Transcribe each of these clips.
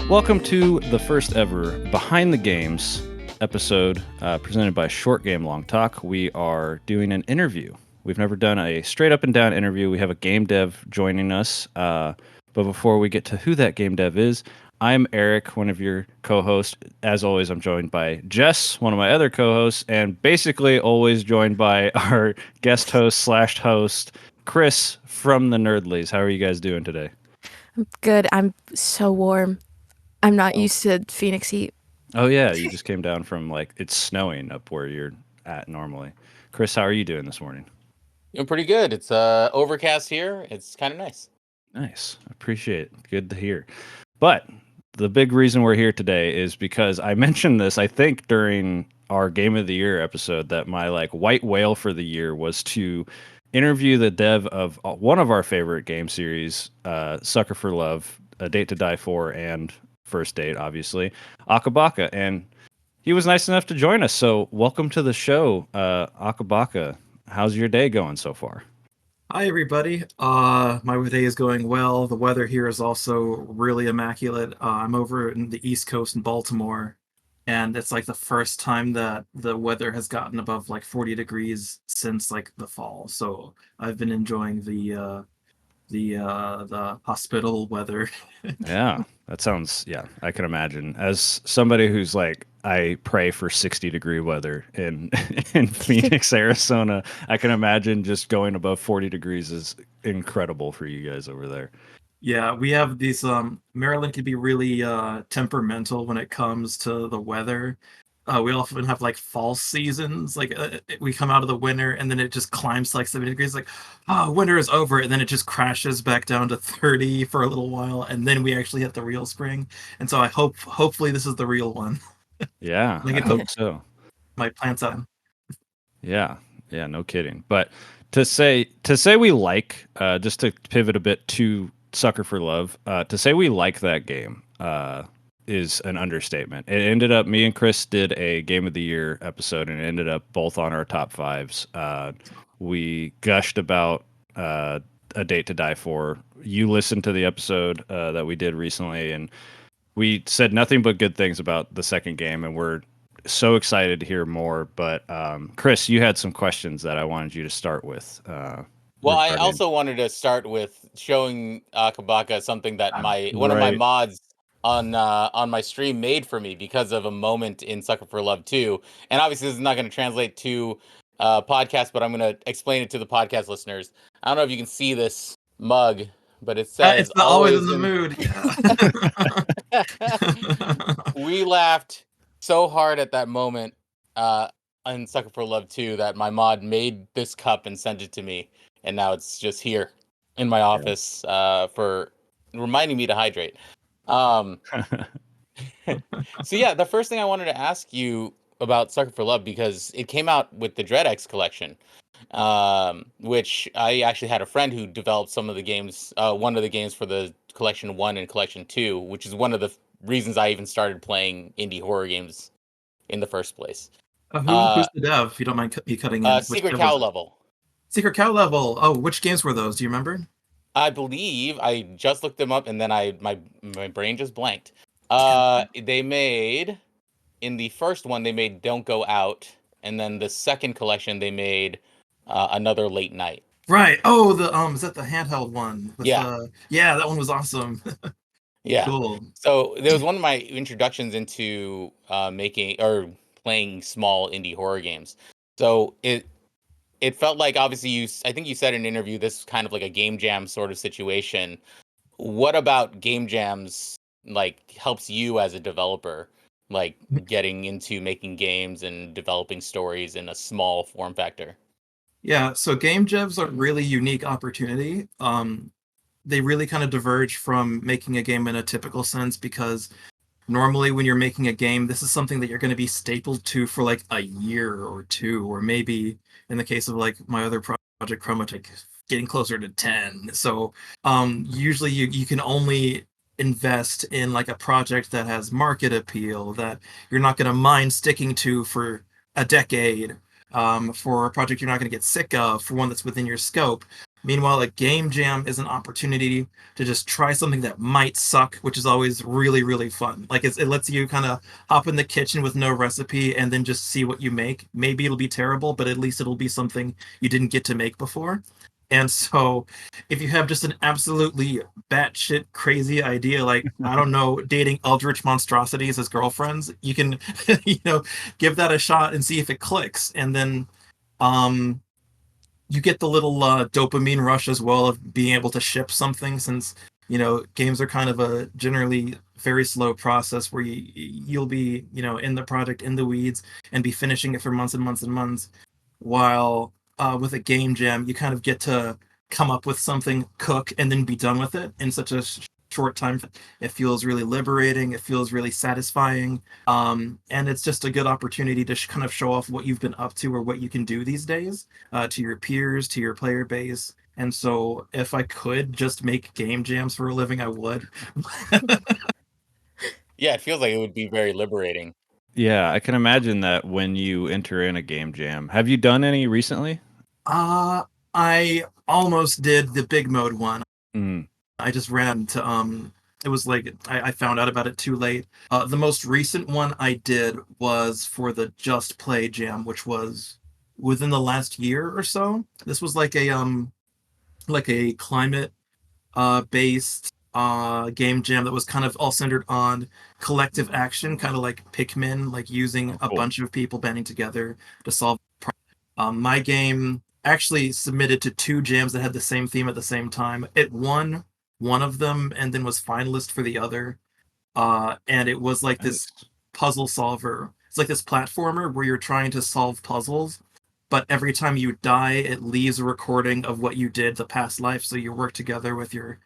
Welcome to the first ever Behind the Games episode presented by Short Game Long Talk. We are doing an interview. We've never done a straight up and down interview. We have a game dev joining us. But before we get to who that game dev is, I'm Eric, one of your co-hosts. As always, I'm joined by Jess, one of my other co-hosts, and basically always joined by our guest host / host, Chris from the Nerdlies. How are you guys doing today? I'm good. I'm so warm. I'm not Oh. used to Phoenix heat. Oh yeah, you just came down from it's snowing up where you're at normally. Chris, how are you doing this morning? Doing pretty good. It's overcast here. It's kind of nice. Nice. Appreciate it. Good to hear. But the big reason we're here today is because I mentioned this, I think, during our Game of the Year episode, that my white whale for the year was to interview the dev of one of our favorite game series, Sucker for Love, A Date to Die For, and First Date, obviously, Akabaka. And he was nice enough to join us. So welcome to the show, Akabaka. How's your day going so far? Hi everybody. My day is going well. The weather here is also really immaculate. I'm over in the East Coast in Baltimore, and it's like the first time that the weather has gotten above 40 degrees since the fall. So I've been enjoying the hospitable weather. Yeah, that sounds, yeah, I can imagine. As somebody who's I pray for 60-degree weather in in Phoenix, Arizona, I can imagine just going above 40 degrees is incredible for you guys over there. Yeah, we have these Maryland can be really temperamental when it comes to the weather. We often have fall seasons. We come out of the winter and then it just climbs to 70 degrees. Oh, winter is over, and then it just crashes back down to 30 for a little while, and then we actually hit the real spring. And so hopefully this is the real one. Yeah, I I get hope so. my plants out. Yeah, yeah, no kidding. But to say we just to pivot a bit to Sucker for Love, to say we like that game is an understatement. It ended up, me and Chris did a Game of the Year episode, and it ended up both on our top fives. We gushed about A Date to Die For. You listened to the episode that we did recently, and we said nothing but good things about the second game, and we're so excited to hear more. But Chris, you had some questions that I wanted you to start with. Well, I Regarding... also wanted to start with showing Akabaka something that one of my Right. mods on my stream made for me because of a moment in Sucker for Love 2. And obviously this is not going to translate to podcast, but I'm going to explain it to the podcast listeners. I don't know if you can see this mug, but it says It's always in the in mood. Yeah. We laughed so hard at that moment in Sucker for Love 2 that my mod made this cup and sent it to me, and now it's just here in my office for reminding me to hydrate. So yeah, the first thing I wanted to ask you about Sucker for Love, because it came out with the DreadX collection, which I actually had a friend who developed some of the games, one of the games for the Collection 1 and Collection 2, which is one of the reasons I even started playing indie horror games in the first place. Who's the dev? If you don't mind me cutting in. Which Secret dev Cow was it? Level. Secret Cow Level. Oh, which games were those? Do you remember? I believe I just looked them up and then my brain just blanked. They made, in the first one they made Don't Go Out, and then the second collection they made Another Late Night. Right. Oh, the is that the handheld one? With Yeah. yeah, that one was awesome. Yeah. Cool. So there was one of my introductions into making or playing small indie horror games. So it felt like, obviously I think you said in an interview, this is kind of like a game jam sort of situation. What about game jams helps you as a developer, getting into making games and developing stories in a small form factor? Yeah, so game jams are a really unique opportunity. They really kind of diverge from making a game in a typical sense, because normally when you're making a game, this is something that you're going to be stapled to for a year or two, or maybe in the case of my other project Chromatose, getting closer to 10. So usually you can only invest in a project that has market appeal, that you're not going to mind sticking to for a decade, for a project you're not going to get sick of, for one that's within your scope. Meanwhile, a game jam is an opportunity to just try something that might suck, which is always really, really fun. Like it lets you kind of hop in the kitchen with no recipe and then just see what you make. Maybe it'll be terrible, but at least it'll be something you didn't get to make before. And so, if you have just an absolutely batshit crazy idea, like, I don't know, dating eldritch monstrosities as girlfriends, you can, give that a shot and see if it clicks. And then, um, you get the little dopamine rush as well of being able to ship something, since games are kind of a generally very slow process where you'll be in the project, in the weeds, and be finishing it for months and months and months, while with a game jam you kind of get to come up with something, cook, and then be done with it in such a short time. It feels really liberating, it feels really satisfying, and it's just a good opportunity to kind of show off what you've been up to or what you can do these days, to your peers, to your player base. And so, if I could just make game jams for a living, I would. Yeah, it feels like it would be very liberating. Yeah, I can imagine that when you enter in a game jam. Have you done any recently? Uh, I almost did the big mode one. Mm. I just ran to it was like I found out about it too late. The most recent one I did was for the Just Play Jam, which was within the last year or so. This was like a climate based game jam that was kind of all centered on collective action, kind of like Pikmin, like using Oh, a cool. bunch of people banding together to solve. My game actually submitted to two jams that had the same theme at the same time. It won one of them and then was finalist for the other. And it was like this Nice. puzzle solver. It's like this platformer where you're trying to solve puzzles, but every time you die, it leaves a recording of what you did the past life. So you work together with your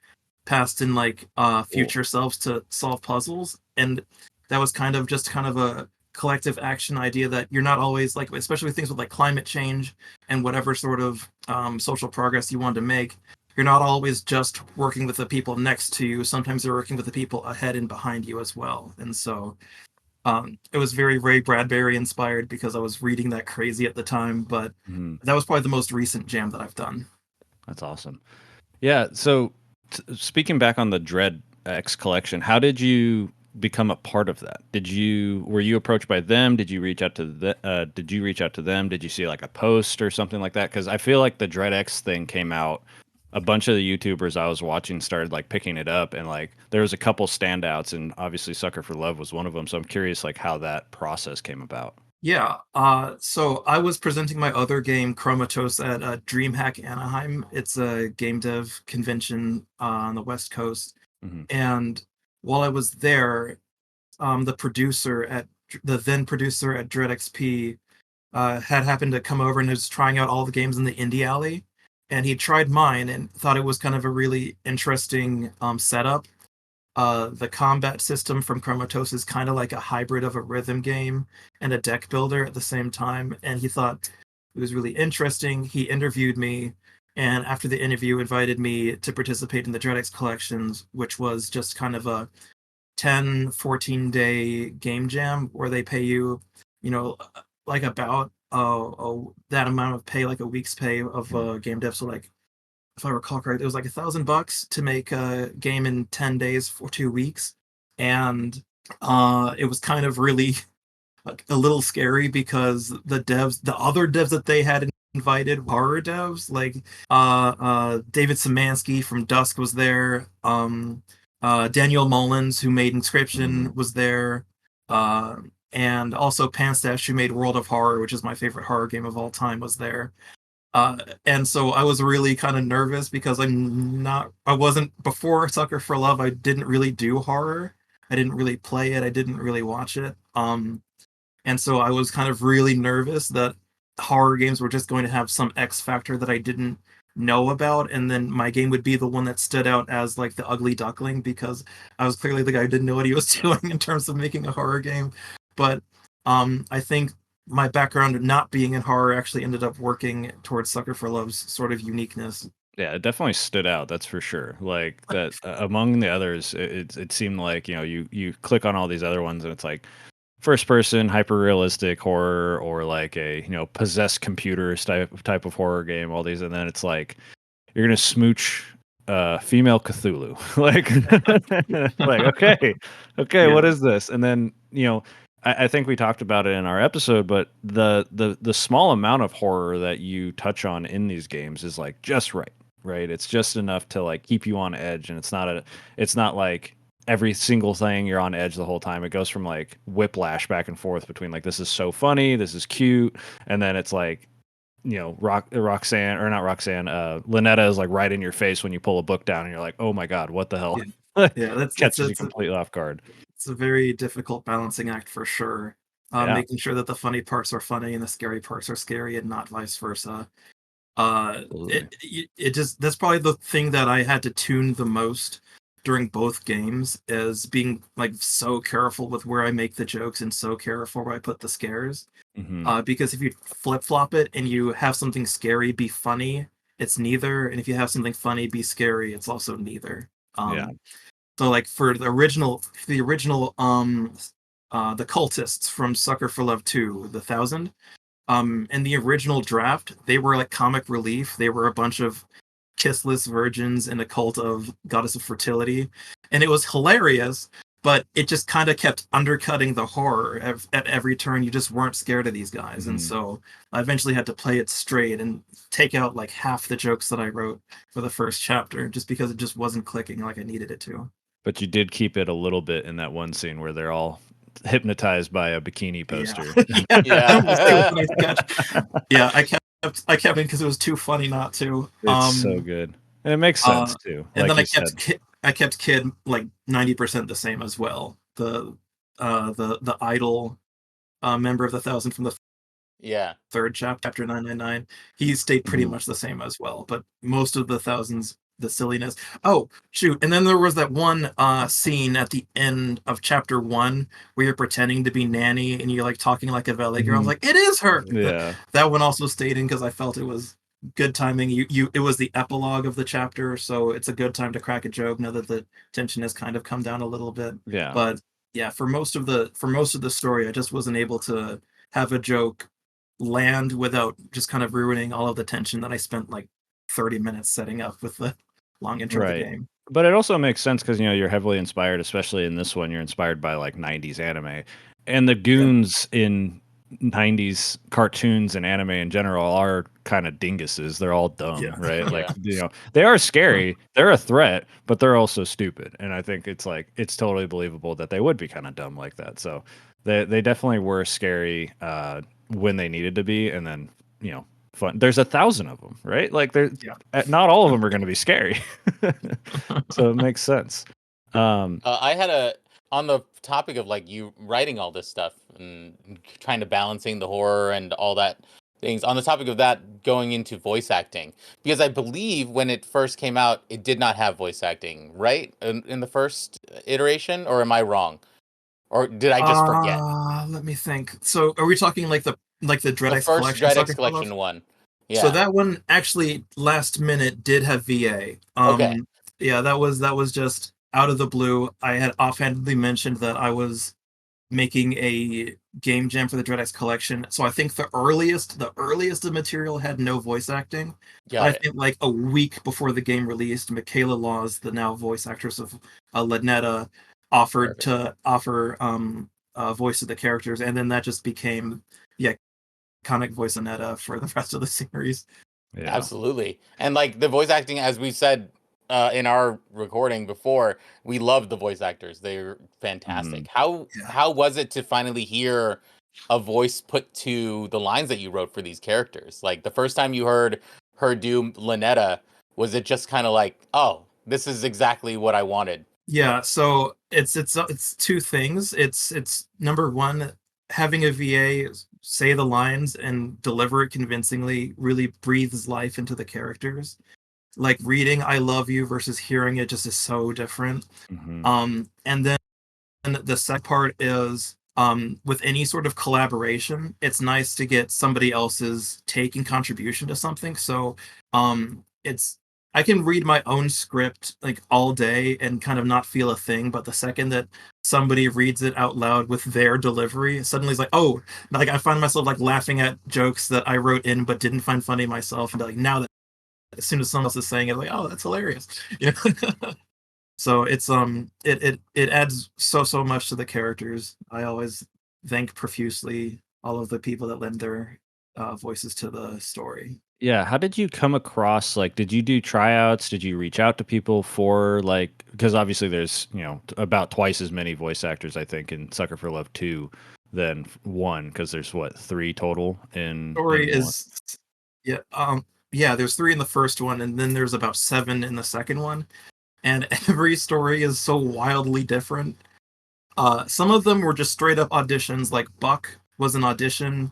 past and like Cool. future selves to solve puzzles. And that was kind of a collective action idea that you're not always like, especially with things with like climate change and whatever sort of social progress you want to make, you're not always just working with the people next to you. Sometimes you're working with the people ahead and behind you as well. And so it was very Ray Bradbury inspired because I was reading that crazy at the time. But Mhm. that was probably the most recent jam that I've done. That's awesome. Yeah. So, speaking back on the Dread X collection, how did you become a part of that? Were you approached by them? Did you reach out to did you reach out to them? Did you see like a post or something like that? Because I feel like the Dread X thing came out. A bunch of the YouTubers I was watching started like picking it up, and like there was a couple standouts, and obviously Sucker for Love was one of them. So I'm curious like how that process came about. Yeah, so I was presenting my other game, Chromatose, at DreamHack Anaheim. It's a game dev convention on the West Coast. Hmm. And while I was there, the then producer at DreadXP had happened to come over and was trying out all the games in the indie alley. And he tried mine and thought it was kind of a really interesting setup. The combat system from Chromatose is kind of like a hybrid of a rhythm game and a deck builder at the same time. And he thought it was really interesting. He interviewed me, and after the interview, invited me to participate in the Dreadx collections, which was just kind of a 10-14 day game jam where they pay you, like about that amount of pay, like a week's pay of game dev. So like if I recall correctly, it was like $1,000 to make a game in 10 days for 2 weeks. And it was kind of really like a little scary because the other devs that they had invited, horror devs, like David Szymanski from Dusk was there. Daniel Mullins, who made Inscription, was there. Uh, and also Panstash, who made World of Horror, which is my favorite horror game of all time, was there. And so I was really kind of nervous because I wasn't, before Sucker for Love, I didn't really do horror. I didn't really play it. I didn't really watch it. And so I was kind of really nervous that horror games were just going to have some X factor that I didn't know about. And then my game would be the one that stood out as like the ugly duckling because I was clearly the guy who didn't know what he was doing in terms of making a horror game. But I think my background not being in horror actually ended up working towards Sucker for Love's sort of uniqueness. Yeah, it definitely stood out. That's for sure. Like that among the others, it seemed like you click on all these other ones and it's like first person hyper realistic horror or like a possessed computers type of horror game. All these, and then it's like you're gonna smooch female Cthulhu. Like okay, what Yeah. is this? And then I think we talked about it in our episode, but the small amount of horror that you touch on in these games is like just right, right? It's just enough to like keep you on edge, and it's not like every single thing you're on edge the whole time. It goes from like whiplash back and forth between like this is so funny, this is cute, and then it's like Roxanne or not Roxanne, Lynetta is like right in your face when you pull a book down, and you're like, oh my god, what the hell? Yeah. Yeah, that's Catches you completely off guard. it's a very difficult balancing act for sure. Yeah. Making sure that the funny parts are funny and the scary parts are scary and not vice versa. Absolutely. It just that's probably the thing that I had to tune the most during both games is being like so careful with where I make the jokes and so careful where I put the scares. Hmm. Because if you flip flop it and you have something scary be funny, it's neither, and if you have something funny be scary, it's also neither. Yeah. So like for the original the cultists from Sucker for Love 2, the Thousand, in the original draft, they were like comic relief. They were a bunch of kissless virgins in a cult of goddess of fertility, and it was hilarious. But it just kind of kept undercutting the horror at every turn. You just weren't scared of these guys, and Mhm. so I eventually had to play it straight and take out like half the jokes that I wrote for the first chapter, just because it just wasn't clicking like I needed it to. But you did keep it a little bit in that one scene where they're all hypnotized by a bikini Yeah, poster. that was too Yeah. funny sketch. Yeah, I kept it because it was too funny not to. It's so good. And it makes sense too. And Like then you said. I kept Kid like 90% the same as well. The idol member of the Thousand from the Yeah. third chapter 999, he stayed pretty Mhm. much the same as well. But most of the Thousands, the silliness. Oh shoot! And then there was that one scene at the end of chapter 1 where you're pretending to be Nanny and you're like talking like a valet girl. I was Mhm. like, it is her. Yeah. That one also stayed in because I felt it was good timing. It was the epilogue of the chapter, so it's a good time to crack a joke now that the tension has kind of come down a little bit. Yeah. But yeah, for most of the story, I just wasn't able to have a joke land without just kind of ruining all of the tension that I spent like 30 minutes setting up with the long intro of the Right. game. But it also makes sense because you're heavily inspired, especially in this one. You're inspired by like '90s anime, and the Yeah. goons in '90s cartoons and anime in general are kind of dinguses. They're all dumb, Yeah. right? Like Yeah. they are scary. They're a threat, but they're also stupid. And I think it's totally believable that they would be kind of dumb like that. So they definitely were scary when they needed to be, and then fun. There's 1,000 of them, right? Like Yeah. not all of them are going to be scary. So it makes sense. I had on the topic of like you writing all this stuff and trying to balancing the horror and all that things. On the topic of that, going into voice acting, because I believe when it first came out, it did not have voice acting, right? In the first iteration, or am I wrong? Or did I just forget? Let me think. So are we talking like the The DreadX first collection Dreadx Sucker for Love? collection one. So Yeah. that one actually last minute did have VA. Okay. Yeah, that was just out of the blue. I had offhandedly mentioned that I was making a game jam for the DreadX collection. So I think the earliest of material had no voice acting. But I Got it. think like a week before the game released, Michaela Laws, the now voice actress of Lynetta, offered Perfect. to offer voice of the characters, and then that just became the iconic voice of Netta for the rest of the series. Yeah. Absolutely. And like the voice acting, as we said in our recording before, we love the voice actors. They're Mhm. fantastic. How Yeah. how was it to finally hear a voice put to the lines that you wrote for these characters? Like the first time you heard her do Lynetta, was it just kind of like, oh, this is exactly what I wanted? Yeah, so it's two things. It's number one, having a VA say the lines and deliver it convincingly really breathes life into the characters. Like reading "I love you" versus hearing it just is so different. Mhm. And then the second part is with any sort of collaboration, it's nice to get somebody else's take and contribution to something. So it's I can read my own script like all day and kind of not feel a thing, but the second that somebody reads it out loud with their delivery, suddenly it's like, oh, like I find myself like laughing at jokes that I wrote in but didn't find funny myself, and like now as soon as someone else is saying it, like, oh, that's hilarious. So it's it adds so much to the characters. I always thank profusely all of the people that lend their voices to the story. Yeah, how did you come across like did you do tryouts? Did you reach out to people for like because obviously there's, about twice as many voice actors I think in Sucker for Love 2 than 1 because there's what, 3 total in Story 1. is yeah yeah. There's 3 in the first one, and then there's about 7 in the second one, and every story is so wildly different. Some of them were just straight up auditions, like Buck was an audition.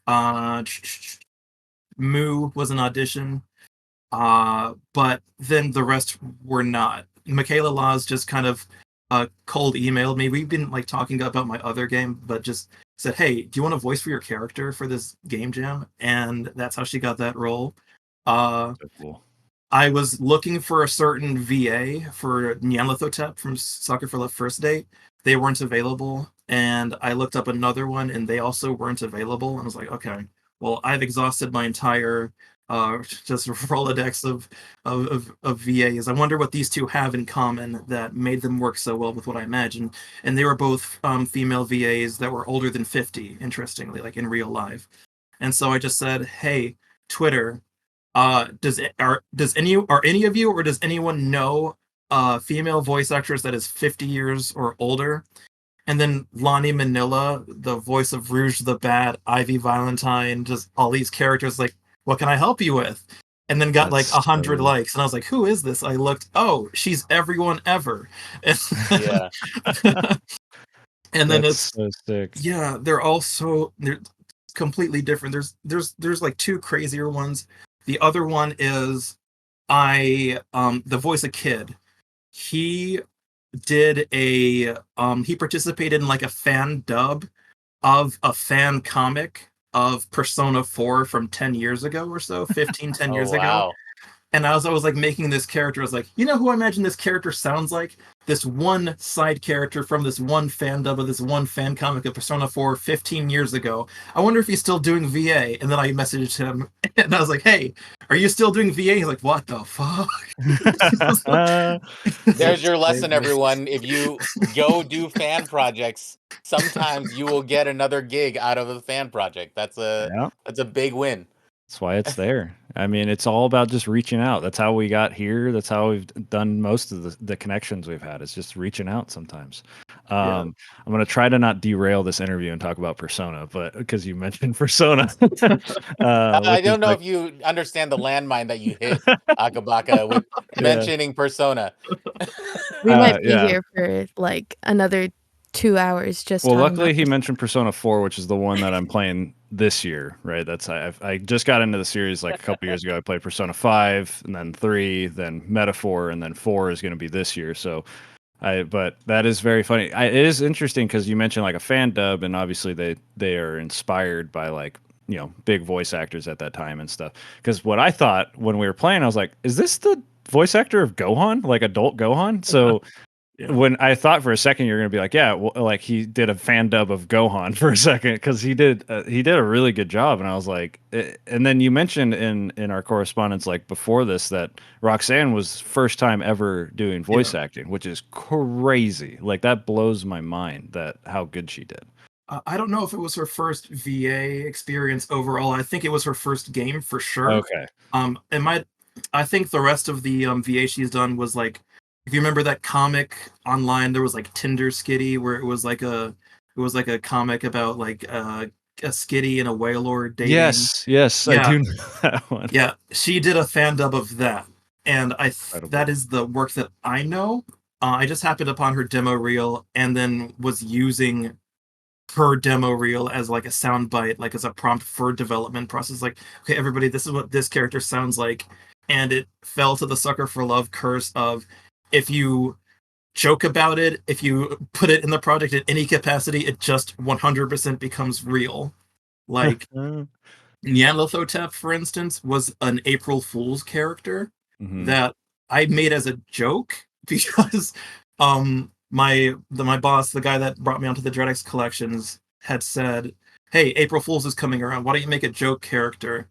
Uh, Moo was an audition. But then the rest were not. Michaela Laws just kind of cold emailed me. We've been like talking about my other game, but just said, "Hey, do you want a voice for your character for this game jam?" And that's how she got that role. Uh, So cool. I was looking for a certain VA for Nyarlathotep from Soccer for Love First Date. They weren't available, and I looked up another one, and they also weren't available. And I was like, okay, well, I've exhausted my entire just Rolodex of VAs. I wonder what these two have in common that made them work so well with what I imagined. And they were both female VAs that were older than 50, interestingly, like in real life. And so I just said, hey, Twitter, does any of you or does anyone know female voice actress that is 50 years or older? And then Lonnie Manila, the voice of Rouge the Bat, Ivy Valentine, just all these characters, like, what can I help you with? And then got like That's 100 so likes, and I was like, who is this? I looked, oh, she's everyone ever. Yeah. And then that's it's so sick. yeah, they're completely different. There's like two crazier ones. The other one is I the voice of Kid. He did he participated in like a fan dub of a fan comic of Persona 4 from 10 years ago or so, 15, 10 Oh years ago. wow. And as I was like making this character, I was like, you know who I imagine this character sounds like? This one side character from this one fan dub of this one fan comic of Persona 4 15 years ago. I wonder if he's still doing VA. And then I messaged him and I was like, hey, are you still doing VA? He's like, what the fuck? There's That's your lesson, crazy. everyone. If you go do fan projects, sometimes you will get another gig out of a fan project. Yeah. That's a big win. That's why it's there. I mean, it's all about just reaching out. That's how we got here. That's how we've done most of the connections we've had. It's just reaching out sometimes. Yeah. I'm going to try to not derail this interview and talk about Persona, but because you mentioned Persona, I which is don't know like, if you understand the landmine that you hit, Akabaka, with yeah, mentioning Persona. We might be yeah. here for like another 2 hours just Well, talking luckily about he this. mentioned Persona 4, which is the one that I'm playing this year, right? I just got into the series like a couple years ago. I played Persona 5 and then 3, then Metaphor, and then 4 is going to be this year. So but that is very funny. It is interesting because you mentioned like a fan dub, and obviously they are inspired by like big voice actors at that time and stuff. Because what I thought when we were playing, I was like, is this the voice actor of Gohan, like adult Gohan? So Yeah. when I thought for a second you're gonna be like, yeah, well, like he did a fan dub of Gohan for a second because he did a really good job, and I was like, and then you mentioned in our correspondence like before this that Roxanne was first time ever doing Yeah. voice acting, which is crazy. Like that blows my mind that how good she did. I don't know if it was her first VA experience overall. I think it was her first game for sure. Okay. It might. I think the rest of the VA she's done was like, if you remember that comic online, there was like Tinder Skitty, where it was like a comic about like a Skitty and a Wailord dating. Yes, yes, I Yeah, do know that one. yeah. She did a fan dub of that, and that Incredible. is the work that I know. I just happened upon her demo reel and then was using her demo reel as like a sound bite, like as a prompt for development process. Like, okay, everybody, this is what this character sounds like. And it fell to the Sucker for Love curse of if you joke about it, if you put it in the project in any capacity, it just 100% becomes real. Like, Nyarlathotep, for instance, was an April Fool's character Hmm. that I made as a joke because my boss, the guy that brought me onto the Dreadx collections, had said, "Hey, April Fool's is coming around. Why don't you make a joke character?"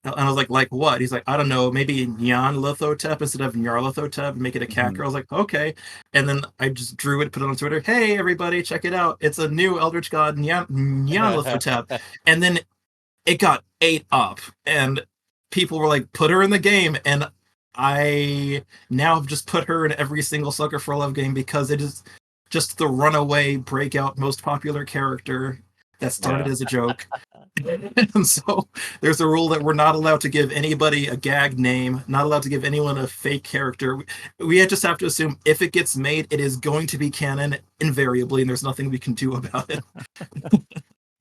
And I was like what? He's like, I don't know, maybe Nyarlathotep instead of Nyarlathotep, make it a cat girl. I was like, okay. And then I just drew it, put it on Twitter. Hey, everybody, check it out. It's a new Eldritch God, Nyarlathotep. And then it got ate up, and people were like, put her in the game. And I now have just put her in every single Sucker for Love game because it is just the runaway breakout most popular character that started as a joke. And so there's a rule that we're not allowed to give anybody a gag name, not allowed to give anyone a fake character. We just have to assume if it gets made, it is going to be canon invariably, and there's nothing we can do about it.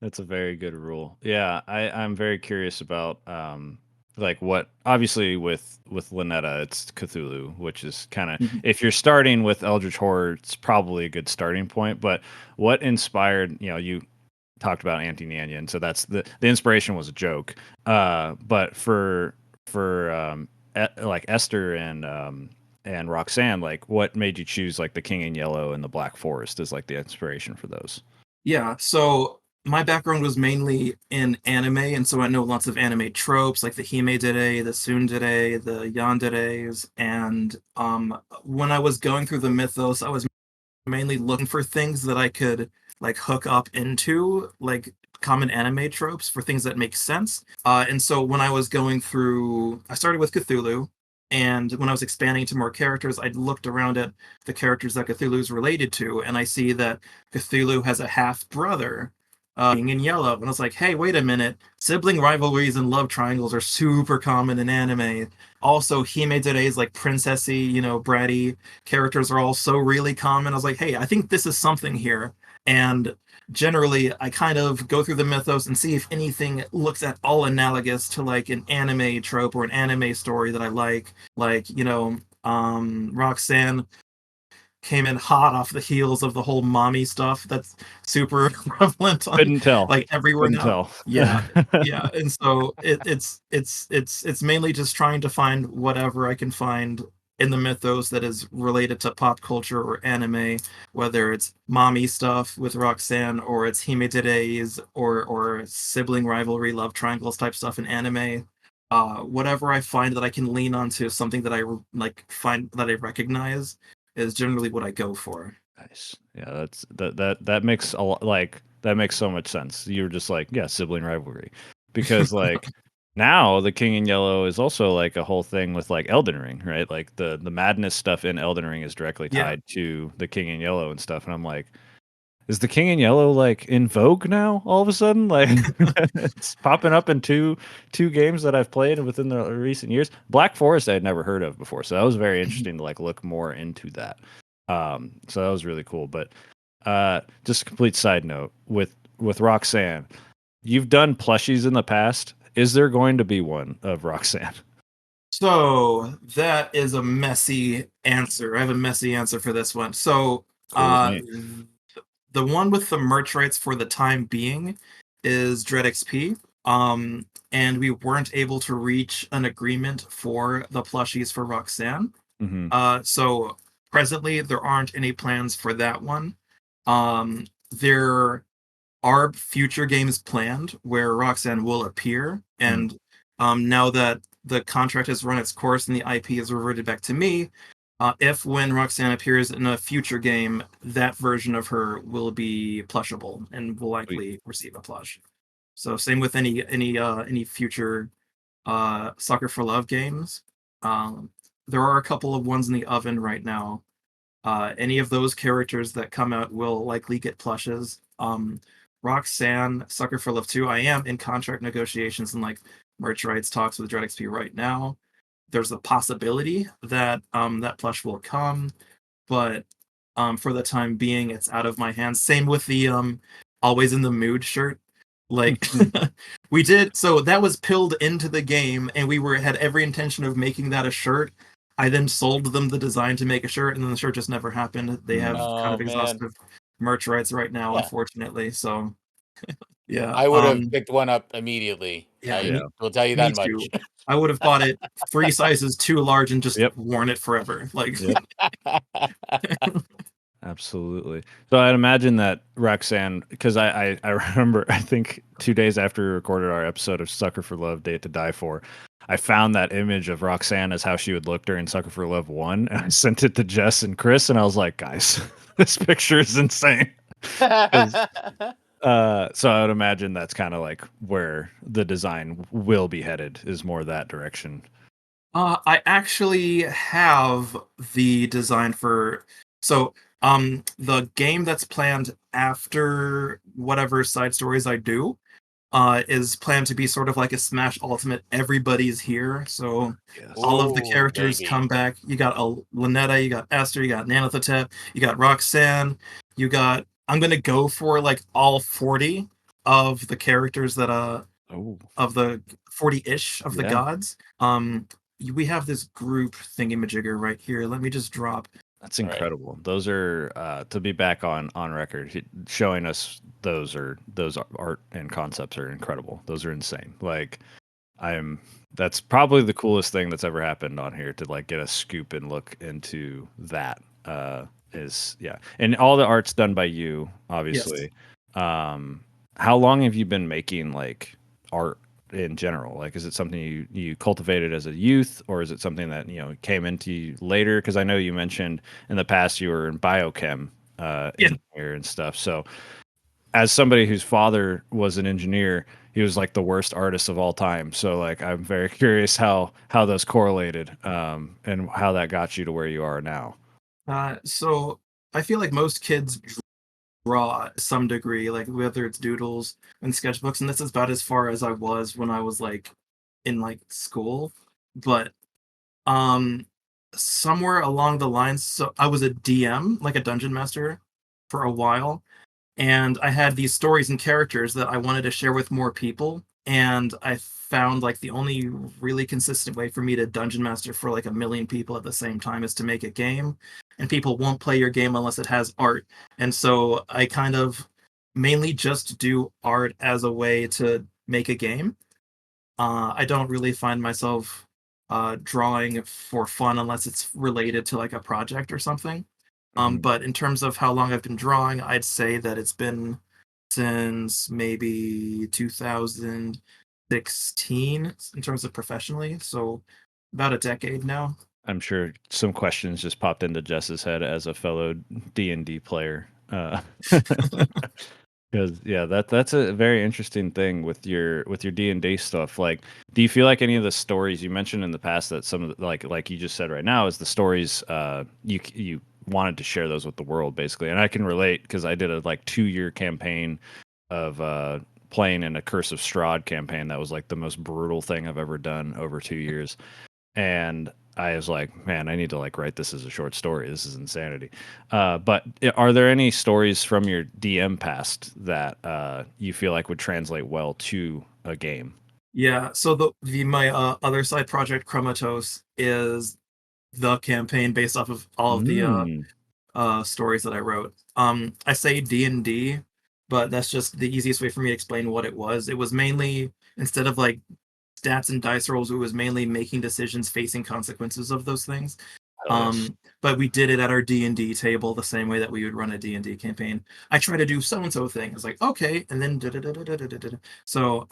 That's a very good rule. Yeah, I'm very curious about like what obviously with Lynetta it's Cthulhu, which is kind of if you're starting with Eldritch Horror, it's probably a good starting point. But what inspired, you talked about Auntie Nanya, and so that's the inspiration was a joke. But for like Esther and Roxanne, like what made you choose like the King in Yellow and the Black Forest as like the inspiration for those? Yeah, so my background was mainly in anime, and so I know lots of anime tropes like the Hime-dere, the Tsundere, the Yanderes, and when I was going through the mythos, I was mainly looking for things that I could like hook up into like common anime tropes for things that make sense. And so when I was going through, I started with Cthulhu, and when I was expanding to more characters, I looked around at the characters that Cthulhu is related to, and I see that Cthulhu has a half brother. King in Yellow, and I was like, "Hey, wait a minute! Sibling rivalries and love triangles are super common in anime. Also, Hime-dere's like princessy, bratty characters are also really common." I was like, hey, I think this is something here. And generally, I kind of go through the mythos and see if anything looks at all analogous to like an anime trope or an anime story that I like. Like, Roxanne came in hot off the heels of the whole mommy stuff that's super prevalent on Couldn't tell. like everywhere Couldn't now. tell. Yeah, yeah, and so it's mainly just trying to find whatever I can find in the mythos that is related to pop culture or anime, whether it's mommy stuff with Roxanne or it's Hime-dere's or sibling rivalry, love triangles type stuff in anime. Whatever I find that I can lean onto, something that I like find that I recognize is generally what I go for. Nice. Yeah, that makes a lot, like that makes so much sense. You were just like, yeah, sibling rivalry. Because like now the King in Yellow is also like a whole thing with like Elden Ring, right? Like the madness stuff in Elden Ring is directly Yeah. tied to the King in Yellow and stuff. And I'm like, is the King in Yellow like in vogue now all of a sudden? Like it's popping up in two games that I've played within the recent years. Black Forest I had never heard of before, so that was very interesting to like look more into that. So that was really cool. But just a complete side note with Roxanne, you've done plushies in the past. Is there going to be one of Roxanne? So that is a messy answer. I have a messy answer for this one. So Cool with uh me. the one with the merch rights for the time being is Dread XP. And we weren't able to reach an agreement for the plushies for Roxanne. Hmm. So presently there aren't any plans for that one. There are future games planned where Roxanne will appear, and now that the contract has run its course and the IP has reverted back to me, if when Roxanne appears in a future game, that version of her will be plushable and will Sweet. likely receive a plush. So same with any future Soccer for Love games. Um, there are a couple of ones in the oven right now. Any of those characters that come out will likely get plushes. Roxanne, Sucker for Love 2, I am in contract negotiations and like merch rights talks with Dread XP right now. There's a possibility that that plush will come, but for the time being, it's out of my hands. Same with the Always in the Mood shirt. Like we did, so that was pilled into the game, and we were had every intention of making that a shirt. I then sold them the design to make a shirt, and then the shirt just never happened. They have kind Oh of man. exhaustive merch rights right now, Yeah. unfortunately. So yeah, I would have picked one up immediately. yeah, I Yeah. will tell you me that much. too. I would have bought it 3 sizes too large and just Yep. worn it forever. Like Yep. Absolutely. So I'd imagine that Roxanne, because I remember, I think 2 days after we recorded our episode of Sucker for Love, Date to Die For, I found that image of Roxanne as how she would look during Sucker for Love 1, and I sent it to Jess and Chris, and I was like, guys, this picture is insane. 'Cause, so I would imagine that's kind of like where the design will be headed, is more that direction. I actually have the design for so the game that's planned after whatever side stories I do is planned to be sort of like a Smash Ultimate. Everybody's here, so Yes. all of the Ooh, characters baby. come back. You got Lynetta, you got Esther, you got Nanathotep, you got Roxanne, you got. I'm gonna go for like all 40 of the characters that Oh, of the 40-ish of the yeah. gods. We have this group thingamajigger right here. Let me just drop. That's Right. incredible. Those are to be back on record, showing us those art and concepts are incredible. Those are insane. Like I'm that's probably the coolest thing that's ever happened on here to like get a scoop and look into that. Is yeah, and all the art's done by you, Yes. obviously. How long have you been making like art in general? Like, is it something you cultivated as a youth, or is it something that came into you later? Because I know you mentioned in the past you were in biochem Yeah. engineer and stuff. So, as somebody whose father was an engineer, he was like the worst artist of all time. So, like, I'm very curious how those correlated, and how that got you to where you are now. So I feel like most kids draw to some degree, like whether it's doodles and sketchbooks, and this is about as far as I was when I was like in like school. But um somewhere along the lines, so I was a DM, like a dungeon master for a while, and I had these stories and characters that I wanted to share with more people. And I found like the only really consistent way for me to dungeon master for like a million people at the same time is to make a game. And people won't play your game unless it has art. And so I kind of mainly just do art as a way to make a game. I don't really find myself drawing for fun unless it's related to like a project or something. Mhm. But in terms of how long I've been drawing, I'd say that it's been since maybe 2016 in terms of professionally. So about a decade now. I'm sure some questions just popped into Jess's head as a fellow D&D player. Because yeah, that's a very interesting thing with your D&D stuff. Like, do you feel like any of the stories you mentioned in the past that some of the, like you just said right now is the stories you wanted to share those with the world basically, and I can relate because I did a like 2 year campaign of playing in a Curse of Strahd campaign that was like the most brutal thing I've ever done over 2 years, and I was like, man, I need to like write this as a short story. This is insanity. But are there any stories from your DM past that you feel like would translate well to a game? Yeah. So the my other side project, Chromatose, is the campaign based off of all of the Mm, stories that I wrote. I say D&D, but that's just the easiest way for me to explain what it was. It was mainly, instead of like stats and dice rolls, it was mainly making decisions, facing consequences of those things. hell yes. But we did it at our D&D table the same way that we would run a D&D campaign. I try to do so and so thing. It's like, okay, and then so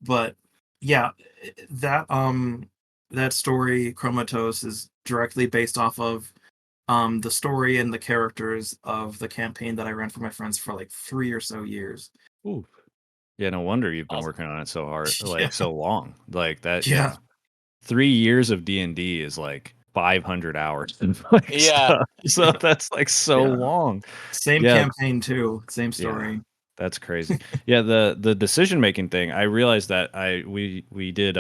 but yeah, that that story Chromatose is directly based off of the story and the characters of the campaign that I ran for my friends for like 3 or so years. Ooh. Yeah, no wonder you've been Awesome. working on it so hard, Yeah, like so long. Like that, yeah, yeah. 3 years of D&D is like 500 hours and like Yeah. stuff. So that's like so yeah. long. Same Yeah, campaign too, same yeah. story. That's crazy. Yeah, the decision making thing, I realized that we did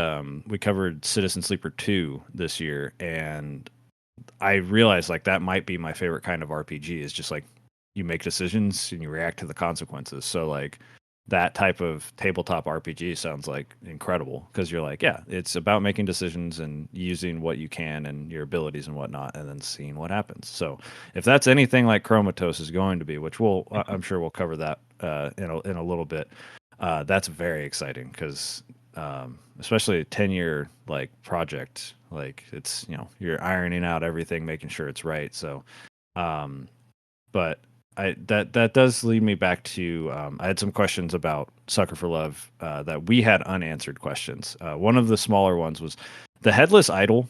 we covered Citizen Sleeper 2 this year, and I realized like that might be my favorite kind of RPG, is just like you make decisions and you react to the consequences. So like that type of tabletop RPG sounds like incredible because you're like, yeah, it's about making decisions and using what you can and your abilities and whatnot, and then seeing what happens. So if that's anything like Chromatose is going to be, which I'm sure we'll cover that in a little bit, that's very exciting because especially a 10-year like project, like it's you're ironing out everything, making sure it's right. So um but that does lead me back to I had some questions about Sucker for Love that we had unanswered questions. One of the smaller ones was the headless idol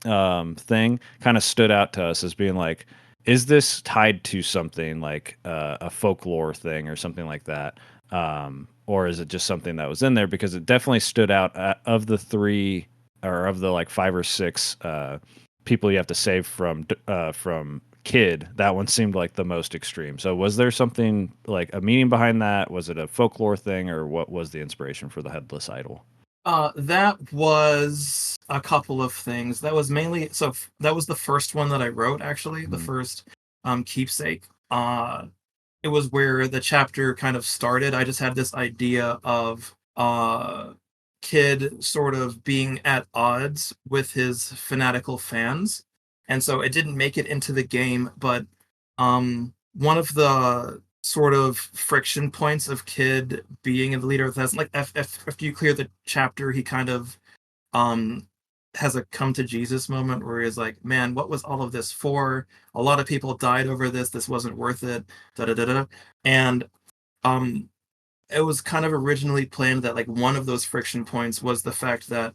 thing kind of stood out to us as being like, is this tied to something like a folklore thing or something like that? Or is it just something that was in there? Because it definitely stood out of the three or of the like five or six people you have to save from Kid. That one seemed like the most extreme. So was there something like a meaning behind that? Was it a folklore thing, or what was the inspiration for the headless idol? That was a couple of things. That was mainly that was the first one that I wrote, actually, the Mhm. first keepsake. It was where the chapter kind of started. I just had this idea of Kid sort of being at odds with his fanatical fans. And so it didn't make it into the game, but one of the sort of friction points of Kid being the leader of the like after you clear the chapter, he kind of um has a come to Jesus moment where he's like, man, what was all of this for? A lot of people died over this. This wasn't worth it. Da da da da. And um it was kind of originally planned that like one of those friction points was the fact that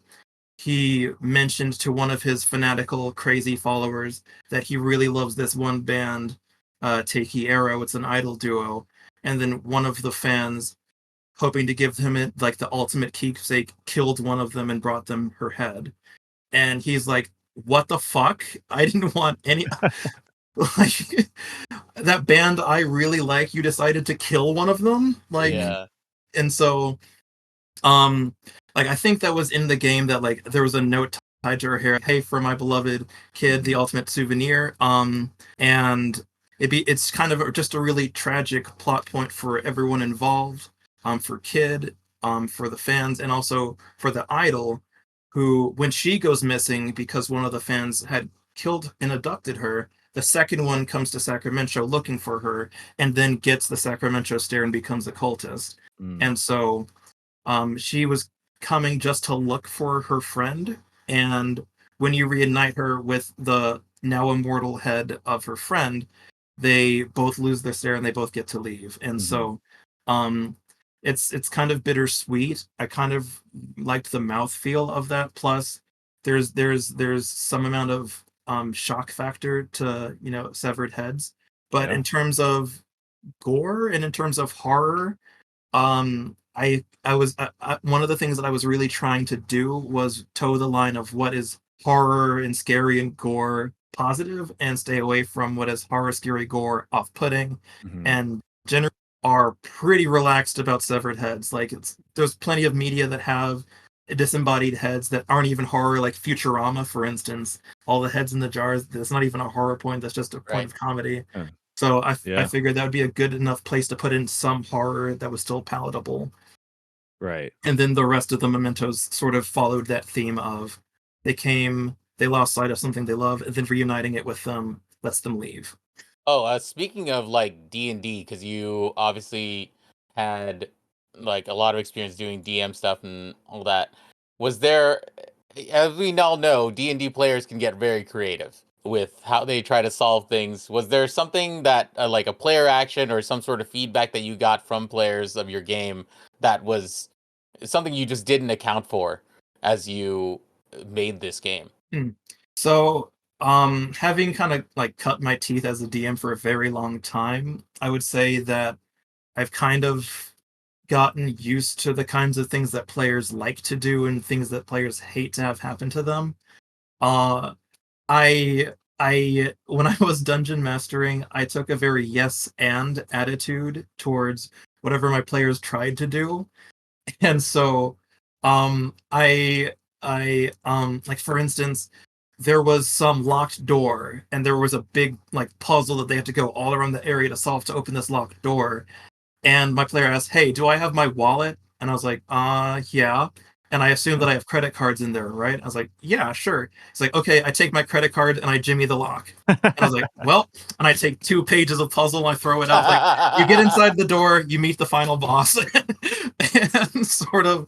he mentioned to one of his fanatical crazy followers that he really loves this one band, Takey Arrow. It's an idol duo. And then one of the fans, hoping to give him it like the ultimate keepsake, killed one of them and brought them her head. And he's like, what the fuck? I didn't want any like that band I really like, you decided to kill one of them? Like, Mhm. Yeah. and so um like I think that was in the game that like there was a note tied to her hair, hey, for my beloved Kid, the ultimate souvenir. And it's kind of just a really tragic plot point for everyone involved, for Kid, for the fans, and also for the idol, who, when she goes missing because one of the fans had killed and abducted her, the second one comes to Sacramento looking for her and then gets the Sacramento stare and becomes a cultist. Mm. And so she was coming just to look for her friend, and when you reunite her with the now immortal head of her friend, they both lose their stare and they both get to leave. And Mhm. so, um, it's kind of bittersweet. I kind of liked the mouthfeel of that. Plus, there's some amount of shock factor to severed heads, but Yeah. in terms of gore and in terms of horror, I was one of the things that I was really trying to do was toe the line of what is horror and scary and gore positive, and stay away from what is horror, scary, gore, off-putting, Mhm. and generally are pretty relaxed about severed heads. Like there's plenty of media that have disembodied heads that aren't even horror, like Futurama, for instance. All the heads in the jars, that's not even a horror point, that's just a point Right. of comedy. Yeah. So I Yeah. figured that would be a good enough place to put in some horror that was still palatable. Right. And then the rest of the mementos sort of followed that theme of they lost sight of something they love, and then reuniting it with them lets them leave. Oh, speaking of like D&D, because you obviously had like a lot of experience doing DM stuff and all that. Was there, as we all know, D&D players can get very creative with how they try to solve things. Was there something that, like a player action or some sort of feedback that you got from players of your game that was something you just didn't account for as you made this game? Hmm. So, having kind of like cut my teeth as a DM for a very long time, I would say that I've kind of gotten used to the kinds of things that players like to do and things that players hate to have happen to them. Uh, I when I was dungeon mastering, I took a very yes and attitude towards whatever my players tried to do. And so I like, for instance, there was some locked door and there was a big like puzzle that they had to go all around the area to solve to open this locked door. And my player asked, "Hey, do I have my wallet?" And I was like, yeah." And I assumed that I have credit cards in there, right? I was like, "Yeah, sure." It's like, "Okay," I take my credit card and I jimmy the lock. And I was like, "Well," and I take 2 pages of puzzle and I throw it out. Like, you get inside the door, you meet the final boss, and sort of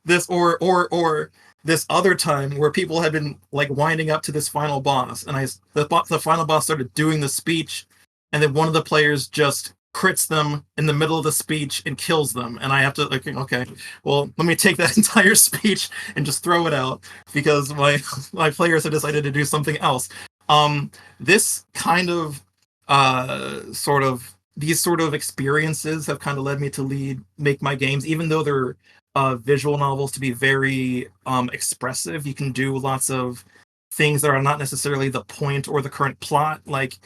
this, or this other time where people had been like winding up to this final boss, and the final boss started doing the speech, and then one of the players just crits them in the middle of the speech and kills them, and I have to like, okay, well, let me take that entire speech and just throw it out because my players have decided to do something else. This kind of sort of these sort of experiences have kind of led me to make my games, even though they're visual novels, to be very expressive. You can do lots of things that are not necessarily the point or the current plot. Like,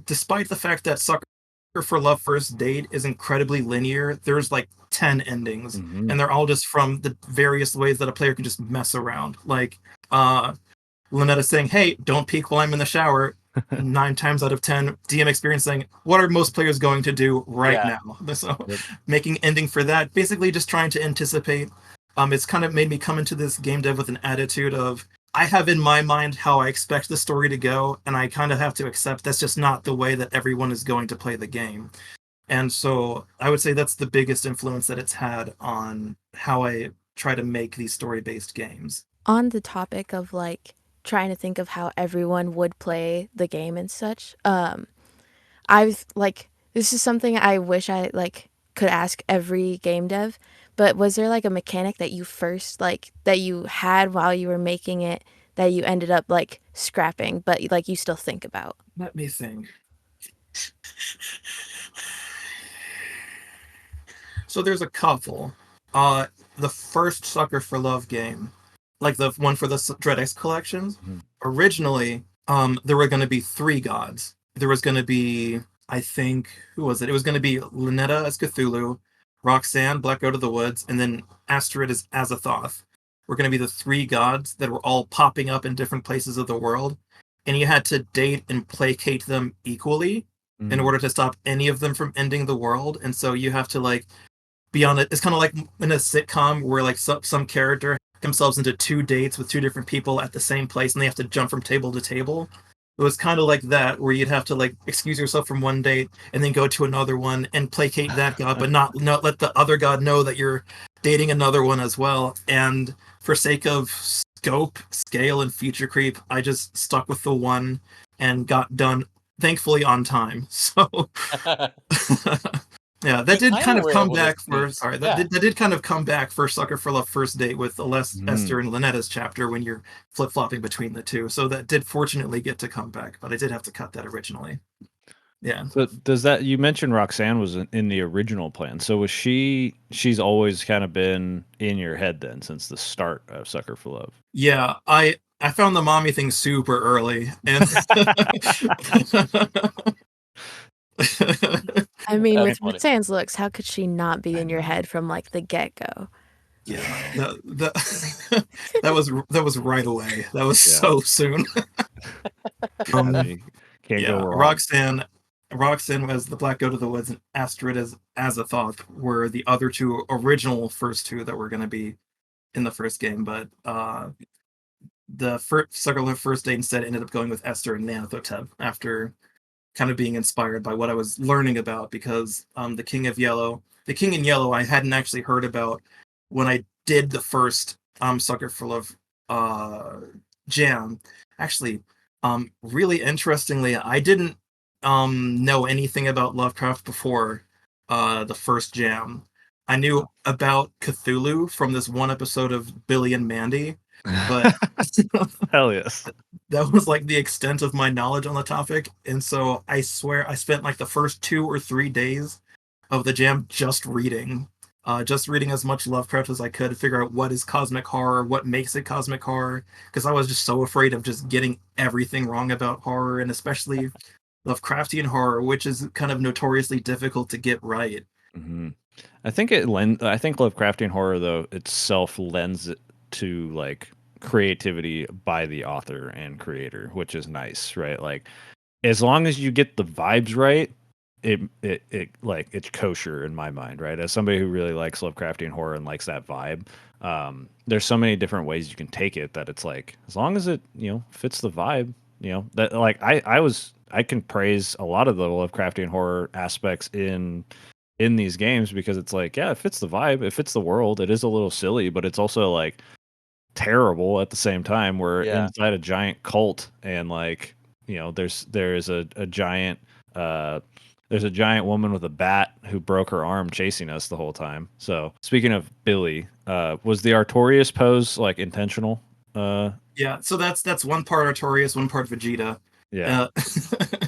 despite the fact that Sucker for Love First Date is incredibly linear, there's like 10 endings, and they're all just from the various ways that a player can just mess around. Like, Lynetta saying, "Hey, don't peek while I'm in the shower." 9 times out of 10, DM experience saying, "What are most players going to do right now?" So, making ending for that, basically just trying to anticipate. It's kind of made me come into this game dev with an attitude of, I have in my mind how I expect the story to go, and I kind of have to accept that's just not the way that everyone is going to play the game. And so I would say that's the biggest influence that it's had on how I try to make these story-based games. On the topic of like trying to think of how everyone would play the game and such, I've like this is something I wish I like could ask every game dev, but was there like a mechanic that you first like that you had while you were making it that you ended up like scrapping, but like you still think about? Let me think. So there's a couple. The first Sucker for Love game, like the one for the DreadX collections, originally, there were going to be 3 gods. There was going to be, I think, who was it? It was going to be Lynetta as Cthulhu, Roxanne, Black Goat of the Woods, and then Astrid as Azathoth. Were going to be the 3 gods that were all popping up in different places of the world, and you had to date and placate them equally in order to stop any of them from ending the world. And so you have to like be on it. It's kind of like in a sitcom where like some character themselves into 2 dates with 2 different people at the same place, and they have to jump from table to table. It was kind of like that, where you'd have to like excuse yourself from one date and then go to another one and placate that god, but not let the other god know that you're dating another one as well. And for sake of scope, scale, and feature creep, I just stuck with the one and got done, thankfully, on time. So yeah, that did kind of come back for that did kind of come back for Sucker for Love First Date with Esther and Lynetta's chapter when you're flip flopping between the two. So that did fortunately get to come back, but I did have to cut that originally. Yeah. So does that, you mentioned Roxanne was in the original plan. So was she's always kind of been in your head then since the start of Sucker for Love? Yeah, I found the mommy thing super early, and I mean, with Roxanne's looks, how could she not be in your head from like the get-go? Yeah, that was right away. That was so soon. Can't go wrong. Roxanne was the Black Goat of the Woods, and Astrid as Azathoth were the other 2 original first 2 that were going to be in the first game. But the Sucker First Date instead ended up going with Esther and Nanathotep after kind of being inspired by what I was learning about, because the King in Yellow, I hadn't actually heard about when I did the first Sucker for Love jam. Actually, really interestingly, I didn't know anything about Lovecraft before the first jam. I knew about Cthulhu from this one episode of Billy and Mandy, but hell yes, that was like the extent of my knowledge on the topic. And so I swear I spent like the first 2 or 3 days of the jam just reading as much Lovecraft as I could to figure out what is cosmic horror, what makes it cosmic horror, because I was just so afraid of just getting everything wrong about horror, and especially Lovecraftian horror, which is kind of notoriously difficult to get right. I think Lovecraftian horror though itself lends it to like creativity by the author and creator, which is nice, right? Like as long as you get the vibes right, it like it's kosher in my mind, right? As somebody who really likes Lovecraftian horror and likes that vibe, there's so many different ways you can take it that it's like as long as it fits the vibe, that like I can praise a lot of the Lovecraftian horror aspects in these games because it's like, yeah, it fits the vibe, it fits the world. It is a little silly, but it's also like terrible at the same time. We're inside a giant cult, and like there is a giant There's a giant woman with a bat who broke her arm chasing us the whole time. So speaking of Billy, was the Artorias pose like intentional? Yeah, so that's one part Artorias, one part Vegeta. Yeah. Uh,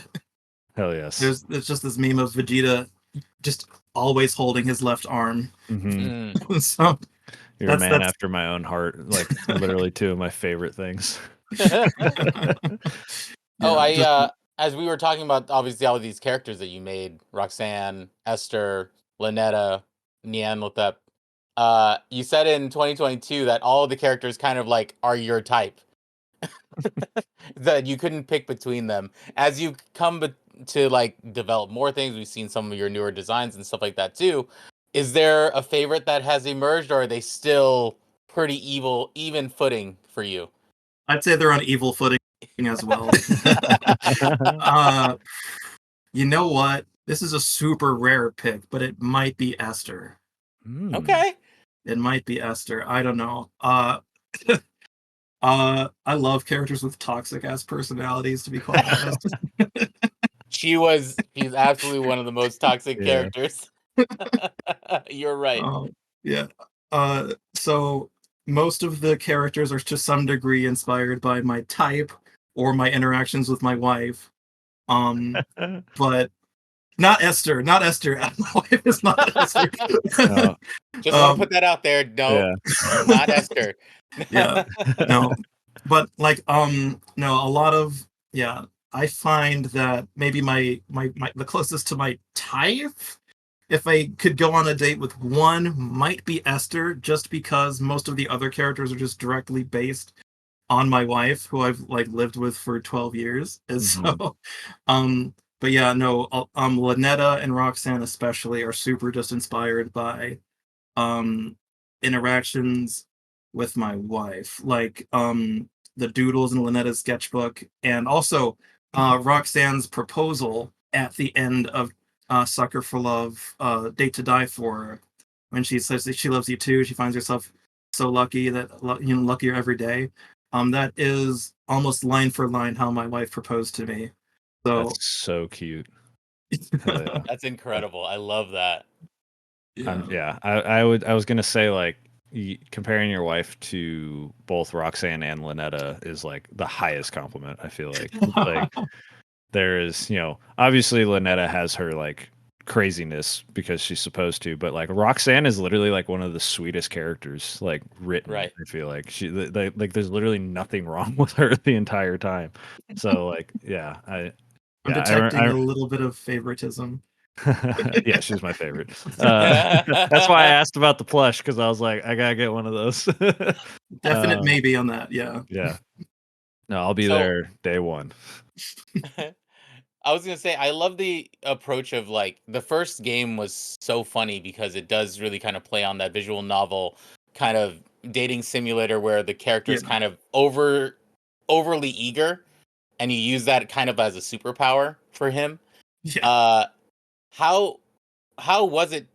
Hell yes. there's just this meme of Vegeta just always holding his left arm. Hmm. Mm. So You're a that's man that's after my own heart. Like literally two of my favorite things. Oh, yeah, just as we were talking about obviously all of these characters that you made, Roxanne, Esther, Lynetta, Nyanlthep, you said in 2022 that all of the characters kind of like are your type. That you couldn't pick between them. As you come to like develop more things, we've seen some of your newer designs and stuff like that too. Is there a favorite that has emerged, or are they still pretty even footing for you? I'd say they're on evil footing as well. uh, you know what? This is a super rare pick, but it might be Esther. Hmm. Okay. It might be Esther. I don't know. I love characters with toxic ass personalities, to be quite honest. She's absolutely one of the most toxic Yeah. characters. You're right. Yeah. So most of the characters are to some degree inspired by my type or my interactions with my wife. But not Esther. Not Esther. My wife is not Esther. Oh, Just want to um, put that out there. No, yeah. not Esther. yeah. No. But like no, a lot of yeah, I find that maybe my the closest to my type, if I could go on a date with one, might be Esther, just because most of the other characters are just directly based on my wife, who I've like lived with for 12 years. And Mhm. so but yeah, no, Lynetta and Roxanne especially are super just inspired by um interactions with my wife, like the doodles in Lynetta's sketchbook, and also Roxanne's proposal at the end of Sucker for Love, Date to Die For, when she says that she loves you too. She finds herself so lucky that luckier every day. That is almost line for line how my wife proposed to me. So That's so cute. Hell yeah. That's incredible. I love that. yeah. Yeah. I was gonna say like comparing your wife to both Roxanne and Lynetta is like the highest compliment. I feel like there is, obviously Lynetta has her like craziness because she's supposed to, but like Roxanne is literally like one of the sweetest characters like written. Right. I feel like like there's literally nothing wrong with her the entire time. So like yeah, I'm yeah detecting a little bit of favoritism. yeah, she's my favorite. That's why I asked about the plush because I was like, I gotta get one of those. Definite um, maybe on that, yeah. yeah, no, I'll be So there day one. I was gonna say I love the approach of like the first game was so funny because it does really kind of play on that visual novel kind of dating simulator where the character Yeah. is kind of overly eager and you use that kind of as a superpower for him. Yeah. Uh how was it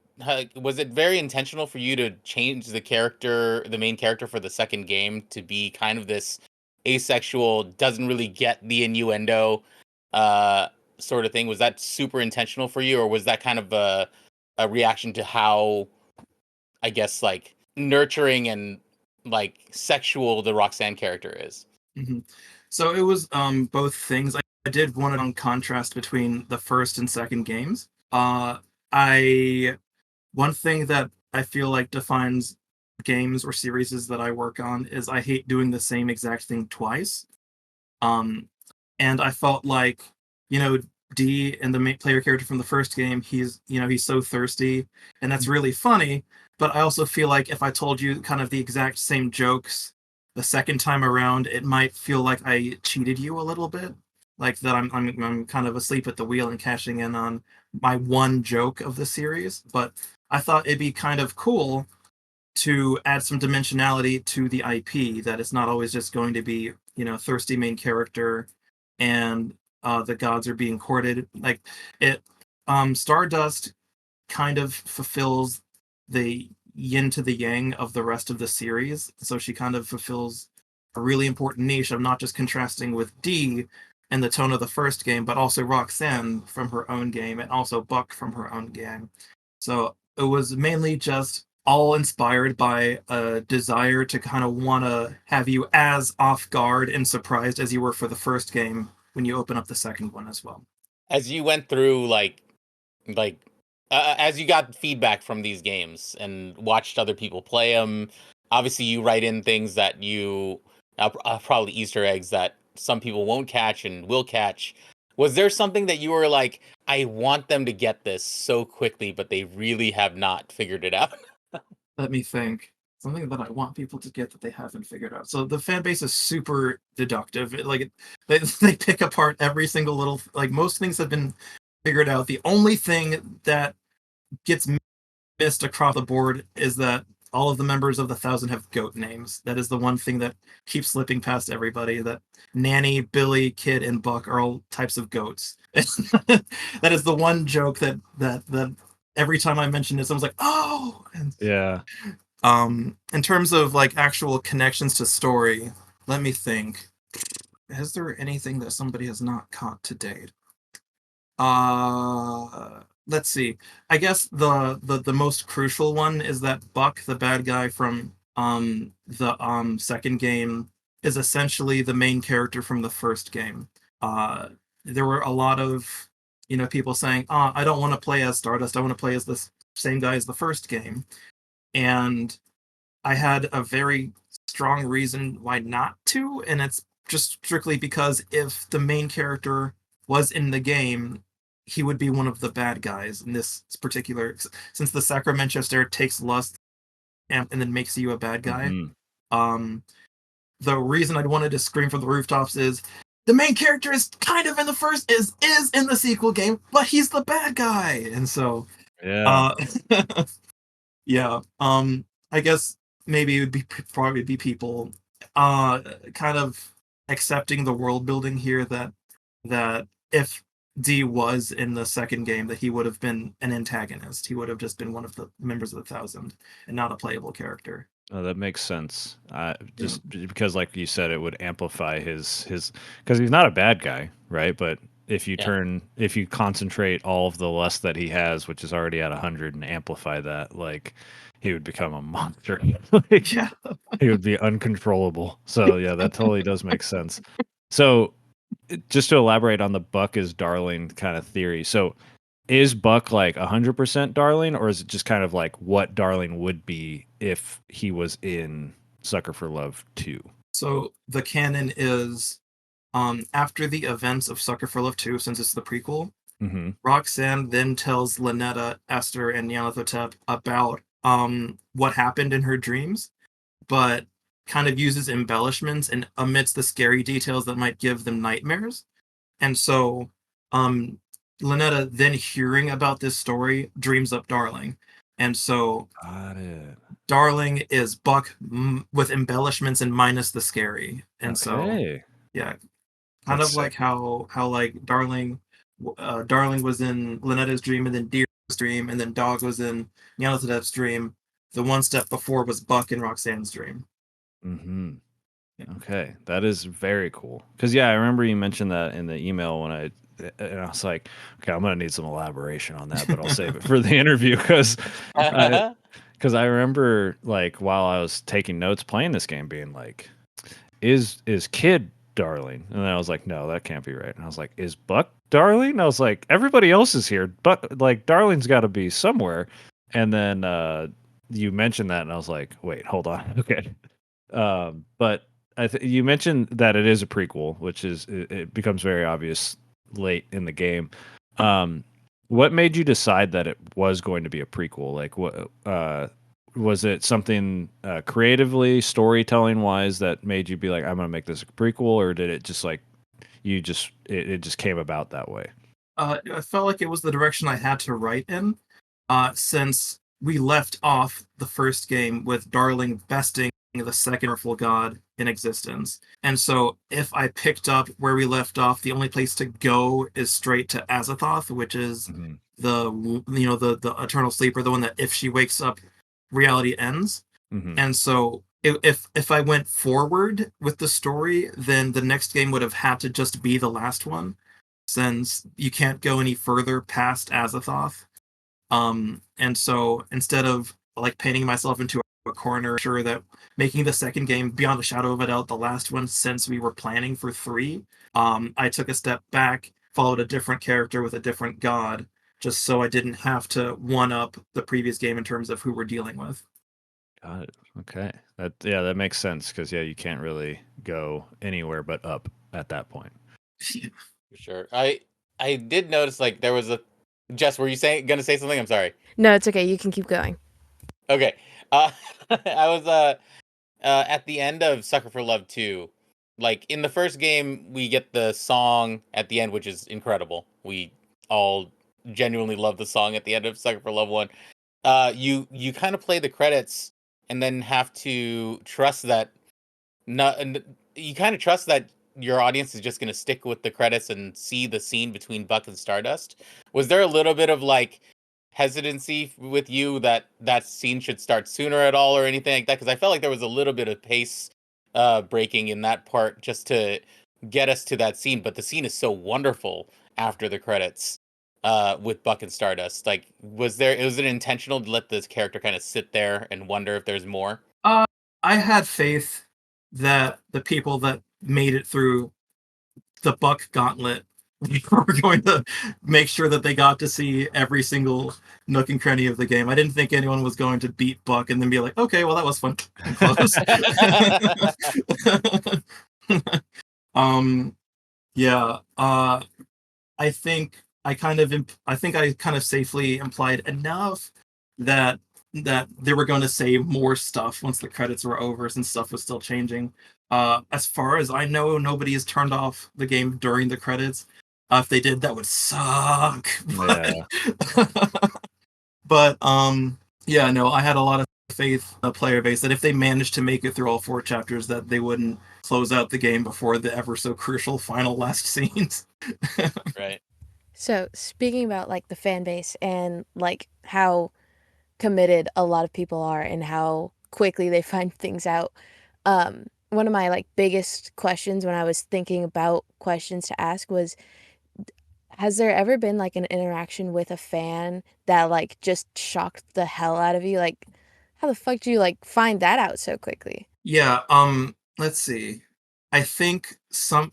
was it very intentional for you to change the main character for the second game to be kind of this asexual, doesn't really get the innuendo uh sort of thing? Was that super intentional for you, or was that kind of a reaction to how, I guess, like nurturing and like sexual the Roxanne character is? hmm So it was both things. I did want it on contrast between the first and second games. I One thing that I feel like defines games or series that I work on is I hate doing the same exact thing twice. Um, and I felt like, you know, D and the main player character from the first game, he's so thirsty, and that's really funny. But I also feel like if I told you kind of the exact same jokes the second time around, it might feel like I cheated you a little bit, like that I'm kind of asleep at the wheel and cashing in on my one joke of the series. But I thought it'd be kind of cool to add some dimensionality to the IP, that it's not always just going to be, thirsty main character and the gods are being courted. Like it Stardust kind of fulfills the yin to the yang of the rest of the series. So she kind of fulfills a really important niche of not just contrasting with D and the tone of the first game, but also Roxanne from her own game, and also Buck from her own game. So it was mainly just all inspired by a desire to kind of want to have you as off guard and surprised as you were for the first game when you open up the second one as well. As you went through like as you got feedback from these games and watched other people play them, obviously you write in things that you probably Easter eggs that some people won't catch and will catch. Was there something that you were like, I want them to get this so quickly, but they really have not figured it out? Let me think. Something that I want people to get that they haven't figured out. So the fan base is super deductive. They pick apart every single little, like, most things have been figured out. The only thing that gets missed across the board is that all of the members of the Thousand have goat names. That is the one thing that keeps slipping past everybody. That Nanny, Billy, Kid, and Buck are all types of goats. That is the one joke that every time I mention it, someone's like, "Oh!" And Yeah. in terms of like actual connections to story, let me think. Is there anything that somebody has not caught to date? Let's see. I guess the most crucial one is that Buck, the bad guy from the second game, is essentially the main character from the first game. There were a lot of people saying, I don't want to play as Stardust. I want to play as this same guy as the first game. And I had a very strong reason why not to, and it's just strictly because if the main character was in the game, he would be one of the bad guys in this particular. Since the Sacramento Stare takes lust and then makes you a bad guy. Mhm. The reason I'd wanted to scream from the rooftops is the main character is kind of in the first is in the sequel game, but he's the bad guy, and so Yeah. yeah. I guess maybe it would be probably be people kind of accepting the world building here that if D was in the second game that he would have been an antagonist. He would have just been one of the members of the Thousand and not a playable character. Oh, that makes sense. Yeah. Just because, like you said, it would amplify his because he's not a bad guy, right? But Yeah. if you concentrate all of the lust that he has, which is already at 100, and amplify that, like he would become a monster. Like Yeah. he would be uncontrollable. So yeah, that totally does make sense. So just to elaborate on the Buck is Darling kind of theory. So is Buck like 100% Darling, or is it just kind of like what Darling would be if he was in Sucker for Love 2? So the canon is after the events of Sucker for Love 2, since it's the prequel, Mm-hmm. Roxanne then tells Lynetta, Esther, and Nyarlathotep about what happened in her dreams, but kind of uses embellishments and omits the scary details that might give them nightmares. And so um Lynetta, then hearing about this story, dreams up Darling. And so Got it. Darling is Buck with embellishments and minus the scary. And so Okay. yeah, kind That's of like sick. how like Darling was in Lynetta's dream, and then Deer's dream, and then Dog was in Nyarlathotep's dream. The one step before was Buck in Roxanne's dream. Mm-hmm. Yeah. Okay, that is very cool. Because yeah, I remember you mentioned that in the email and I was like, okay, I'm gonna need some elaboration on that, but I'll save it for the interview because I remember like while I was taking notes playing this game, being like, is Kid Darling? And then I was like, no, that can't be right. And I was like, is Buck Darling? And I was like, everybody else is here, but like Darling's got to be somewhere. And then you mentioned that, and I was like, wait, hold on, okay. But you mentioned that it is a prequel, which is it becomes very obvious late in the game. Um, what made you decide that it was going to be a prequel? Like, what was it something creatively, storytelling wise, that made you be like, I'm going to make this a prequel, or did it just like it just came about that way? I felt like it was the direction I had to write in, since we left off the first game with Darling besting the second powerful god in existence. And so if I picked up where we left off, the only place to go is straight to Azathoth, which is Mm-hmm. the eternal sleeper, the one that if she wakes up, reality ends. Mm-hmm. And so if I went forward with the story, then the next game would have had to just be the last one, since you can't go any further past Azathoth. And so instead of like painting myself into a corner, sure that making the second game beyond a shadow of a doubt, the last one since we were planning for three, I took a step back, followed a different character with a different god, just so I didn't have to one up the previous game in terms of who we're dealing with. Got it. Okay. That makes sense because you can't really go anywhere but up at that point. For sure. I did notice like there was a Jess, were you gonna say something? I'm sorry. No, it's okay. You can keep going. Okay. I was at the end of Sucker for Love 2. Like in the first game, we get the song at the end, which is incredible. We all genuinely love the song at the end of Sucker for Love 1. You kind of play the credits and then have to trust that not and you kind of trust that your audience is just going to stick with the credits and see the scene between Buck and Stardust. Was there a little bit of like hesitancy with you that that scene should start sooner at all or anything like that? Because I felt like there was a little bit of pace breaking in that part just to get us to that scene, but the scene is so wonderful after the credits with Buck and Stardust. Like, was it intentional to let this character kind of sit there and wonder if there's more? I had faith that the people that made it through the Buck Gauntlet were going to make sure that they got to see every single nook and cranny of the game. I didn't think anyone was going to beat Buck and then be like, okay, well that was fun and close. um, yeah. I think I think I kind of safely implied enough that they were going to say more stuff once the credits were over, since stuff was still changing. As far as I know, nobody has turned off the game during the credits. If they did, that would suck. Yeah. But yeah, no, I had a lot of faith in the player base that if they managed to make it through all four chapters, that they wouldn't close out the game before the ever so crucial final last scenes. Right. So, speaking about like the fan base and like how committed a lot of people are and how quickly they find things out. One of my like biggest questions when I was thinking about questions to ask was, has there ever been like an interaction with a fan that like just shocked the hell out of you? Like, how the fuck do you like find that out so quickly? Yeah, let's see. I think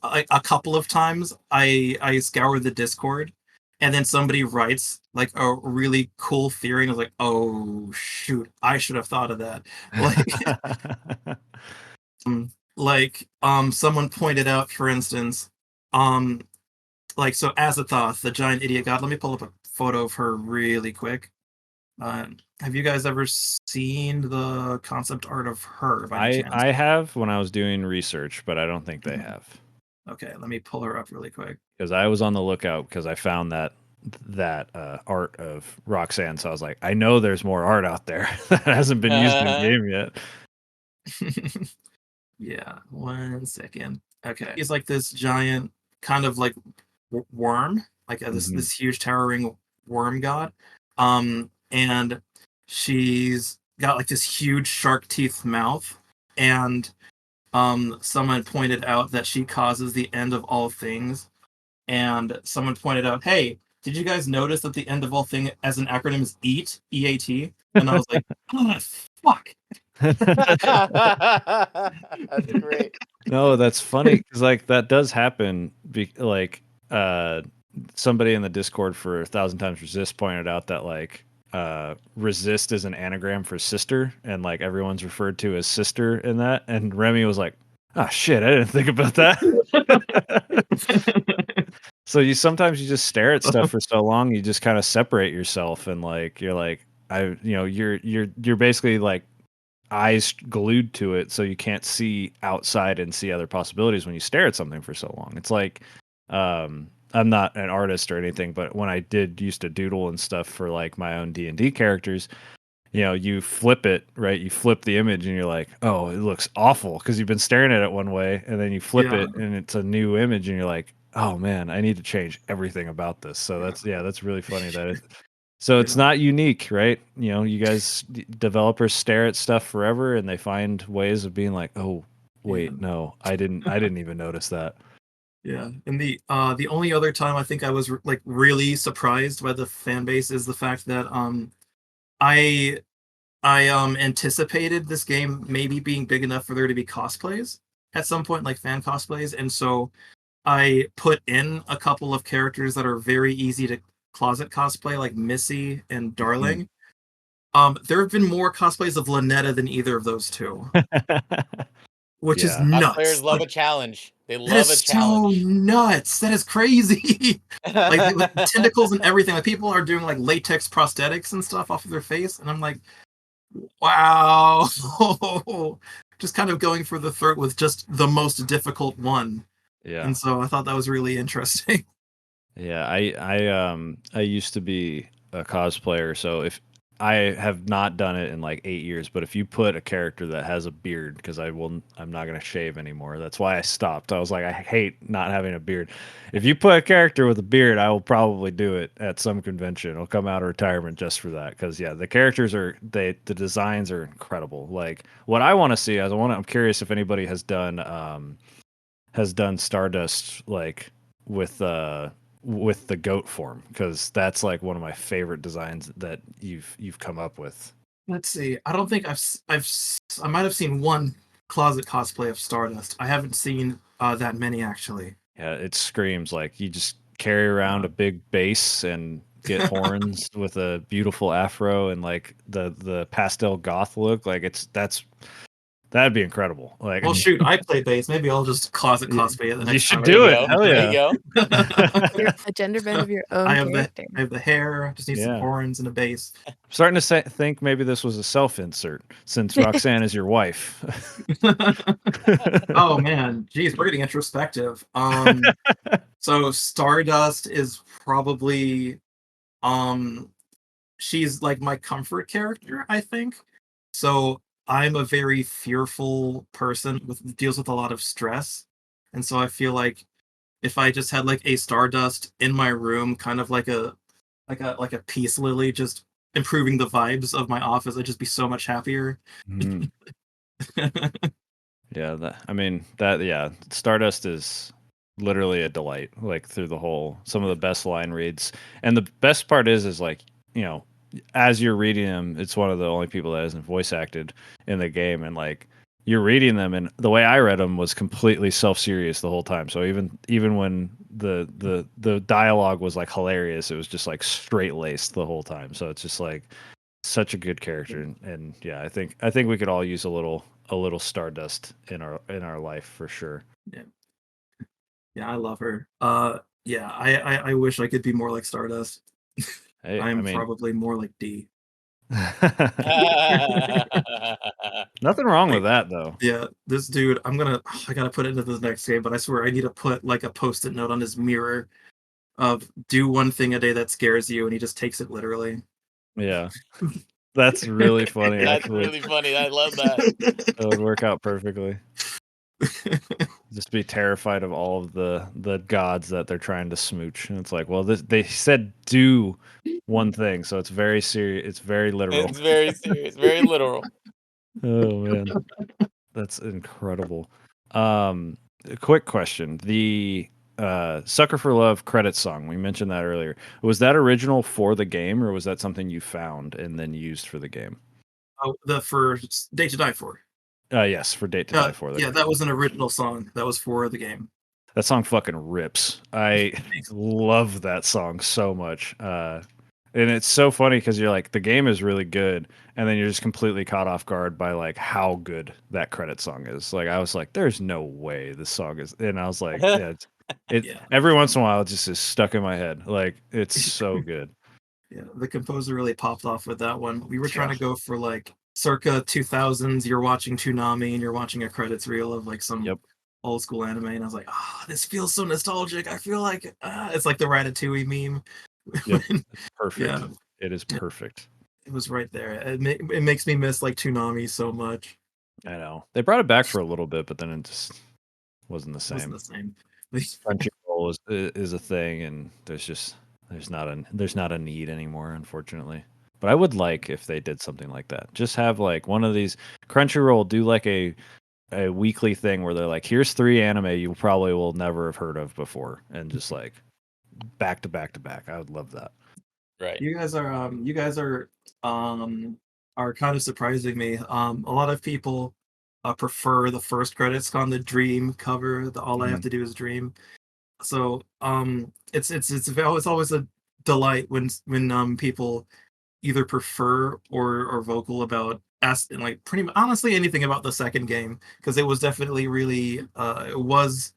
a couple of times I scour the Discord and then somebody writes like a really cool theory and I was like, "Oh shoot, I should have thought of that." Someone pointed out, for instance, um so Azathoth, the giant idiot god. Let me pull up a photo of her really quick. Have you guys ever seen the concept art of her by any chance? I have when I was doing research, but I don't think they have. Okay, let me pull her up really quick. Because I was on the lookout because I found that art of Roxanne. So I was like, I know there's more art out there that hasn't been used in game yet. Yeah, 1 second. Okay, he's like this giant kind of like worm, like this huge towering worm god. And she's got like this huge shark teeth mouth, and someone pointed out that she causes the end of all things, and someone pointed out, hey, did you guys notice that the end of all thing as an acronym is EAT, EAT? And I was like, oh, fuck. That's great. No, that's funny because like that does happen. Somebody in the Discord for 1,000 Times Resist pointed out that like resist is an anagram for sister, and like everyone's referred to as sister in that. And Remy was like, "Ah, shit, I didn't think about that." So sometimes you just stare at stuff for so long, you just kind of separate yourself, and like you're like you're basically like eyes glued to it, so you can't see outside and see other possibilities when you stare at something for so long. It's like I'm not an artist or anything, but when I did used to doodle and stuff for like my own D&D characters, you flip it, right? You flip the image and you're like, oh, it looks awful because you've been staring at it one way, and then you flip it and it's a new image and you're like, oh man, I need to change everything about this. So that's really funny that So it's Yeah. not unique, right? You know, you guys developers stare at stuff forever and they find ways of being like, "Oh, Yeah. wait, no. I didn't even notice that." Yeah. And the only other time I think I was like really surprised by the fan base is the fact that I I anticipated this game maybe being big enough for there to be cosplays at some point, like fan cosplays, and so I put in a couple of characters that are very easy to closet cosplay, like Missy and Mhm. Darling. There have been more cosplays of Lynetta than either of those two, which is Yeah. Cosplayers nuts. love Like a challenge. They that love a is so challenge. nuts. That is crazy. Like with tentacles and everything. Like people are doing like latex prosthetics and stuff off of their face, and I'm like, wow. Just kind of going for the throat with just the most difficult one. Yeah. And so I thought that was really interesting. Yeah, I used to be a cosplayer, so if I have not done it in like 8 years, but if you put a character that has a beard, because I'm not gonna shave anymore. That's why I stopped. I was like, I hate not having a beard. If you put a character with a beard, I will probably do it at some convention. I'll come out of retirement just for that, because yeah, the characters the designs are incredible. Like what I want to see, I'm curious if anybody has done Stardust like with uh with the goat form, because that's like one of my favorite designs that you've come up with. Let's see. I don't think I might have seen one closet cosplay of Stardust. I haven't seen that many actually. Yeah, it screams like you just carry around a big bass and get horns with a beautiful afro and like the pastel goth look. Like that'd be incredible. Like Well, shoot, I play bass. Maybe I'll just closet cosplay it the you next should time I There you do it. go. Hell There you yeah. go. You're a gender bend of your own character. I have the hair. Just need some Yeah. horns and a bass. I'm starting to think maybe this was a self insert since Roxanne is your wife. Oh man, geez, we're getting introspective. So Stardust is probably um she's like my comfort character, I think. So I'm a very fearful person with deals with a lot of stress. And so I feel like if I just had like a Stardust in my room, kind of like a peace lily, just improving the vibes of my office, I'd just be so much happier. Mhm. Yeah, I mean that yeah, Stardust is literally a delight like through the whole some of the best line reads. And the best part is like, you know, as you're reading them, it's one of the only people that hasn't voice acted in the game, and like you're reading them and the way I read them was completely self-serious the whole time. So even when the dialogue was like hilarious, it was just like straight-laced the whole time. So it's just like such a good character, and yeah, I think we could all use a little Stardust in our life for sure. Yeah, yeah, I love her. Yeah, I wish I could be more like Stardust. Hey, I I'm mean, probably more like D. nothing wrong with Like, that though. yeah, this dude, I gotta put it into this next game, but I swear I need to put like a post-it note on his mirror of do one thing a day that scares you, and he just takes it literally. Yeah, that's really funny. That's Actually, really funny. I love that. that would work out perfectly. Just be terrified of all of the gods that they're trying to smooch, and it's like, well, they said do one thing, so it's very serious. It's very literal. It's very serious, very literal. Oh man. That's incredible. A quick question. The Sucker for Love credit song, we mentioned that earlier. Was that original for the game or was that something you found and then used for the game? Oh, the for Day to Die For. Yes, for Date to Die For. Yeah, that was an original song that was for the game. That song fucking rips. I love that song so much. And it's so funny because you're like, the game is really good, and then you're just completely caught off guard by like how good that credit song is. Like I was like, there's no way this song is, and I was like, yeah, it Yeah, every once in a while it just is stuck in my head. Like it's so good. yeah. The composer really popped off with that one. We were trying Yeah. to go for like circa 2000s. You're watching Toonami and you're watching a credits reel of like some Yep. old school anime, and I was like, ah, this feels so nostalgic. I feel like it's like the Ratatouille meme. Yep. It's perfect. Yeah, It is yeah, perfect. it was right there. It makes me miss like Toonami so much. I know. They brought it back for a little bit, but then it just wasn't the It wasn't same. the same. Crunchyroll is a thing, and there's just there's not a need anymore, unfortunately. But I would like if they did something like that. Just have like one of these Crunchyroll do like a weekly thing where they're like, here's 3 anime you probably will never have heard of before, and just like back to back to back. I would love that. Right. You guys are kind of surprising me. A lot of people prefer the first credits on the Dream cover. The All I Have Mhm. to Do Is Dream. So it's always a delight when people either prefer or vocal about like pretty much honestly anything about the second game, because it was definitely really it was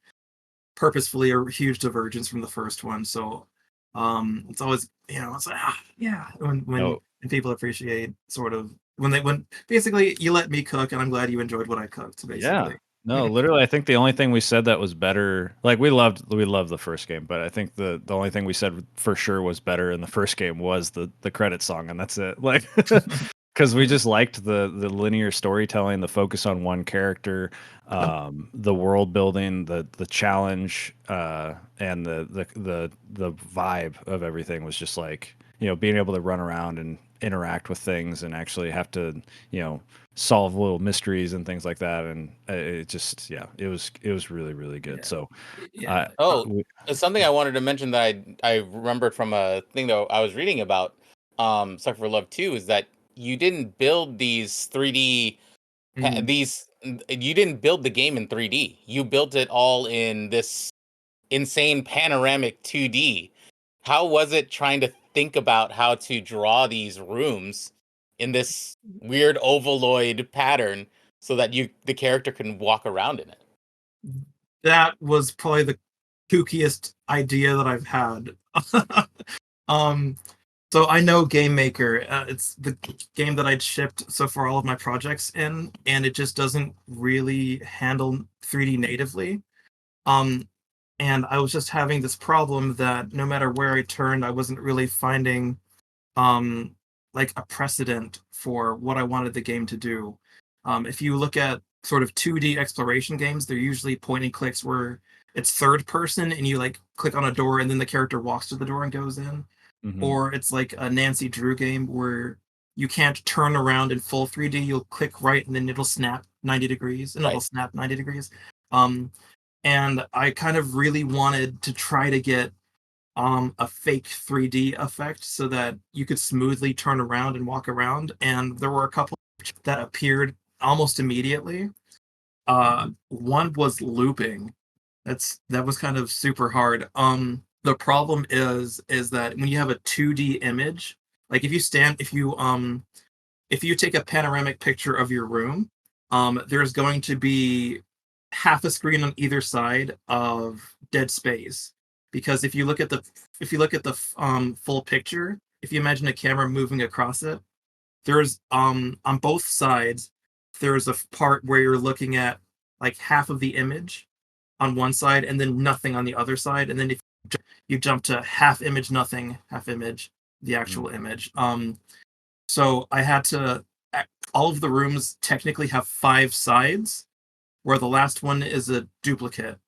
purposefully a huge divergence from the first one. So it's always, it's like, yeah, No, when people appreciate sort of when basically you let me cook and I'm glad you enjoyed what I cooked, yeah. basically. No, literally, I think the only thing we said that was better, like we loved the first game, but I think the only thing we said for sure was better in the first game was the credit song, and that's it. Like, because we just liked the linear storytelling, the focus on one character, the world building, the challenge, and the vibe of everything was just like, being able to run around and interact with things and actually have to, you know solve little mysteries and things like that. And it just, yeah, it was really, really good. Yeah, So, yeah. Oh, something I wanted to mention that I remembered from a thing that I was reading about Sucker for Love 2 is that you didn't build these 3D Mhm. you didn't build the game in 3D. You built it all in this insane panoramic 2D. How was it trying to think about how to draw these rooms in this weird ovaloid pattern so that the character can walk around in it? That was probably the kookiest idea that I've had. um So I know Game Maker. It's the game that I'd shipped so far all of my projects in, and it just doesn't really handle 3D natively. Um, and I was just having this problem that no matter where I turned, I wasn't really finding um, like a precedent for what I wanted the game to do. If you look at sort of 2D exploration games, they're usually point and clicks where it's third person and you like click on a door and then the character walks to the door and goes in, mhm. or it's like a Nancy Drew game where you can't turn around in full 3D. You'll click right and then it'll snap 90 degrees and it'll Right. snap 90 degrees. Um, and I kind of really wanted to try to get a fake 3D effect so that you could smoothly turn around and walk around. And there were a couple that appeared almost immediately. One was looping. That was kind of super hard. The problem is that when you have a 2D image, like if you take a panoramic picture of your room, there's going to be half a screen on either side of dead space. Because if you look at the full picture, if you imagine a camera moving across it, there's on both sides, there's a part where you're looking at like half of the image on one side and then nothing on the other side, and then if you jump to half image nothing, half image the Mm. actual image. So I had to all of the rooms technically have 5 sides, where the last one is a duplicate.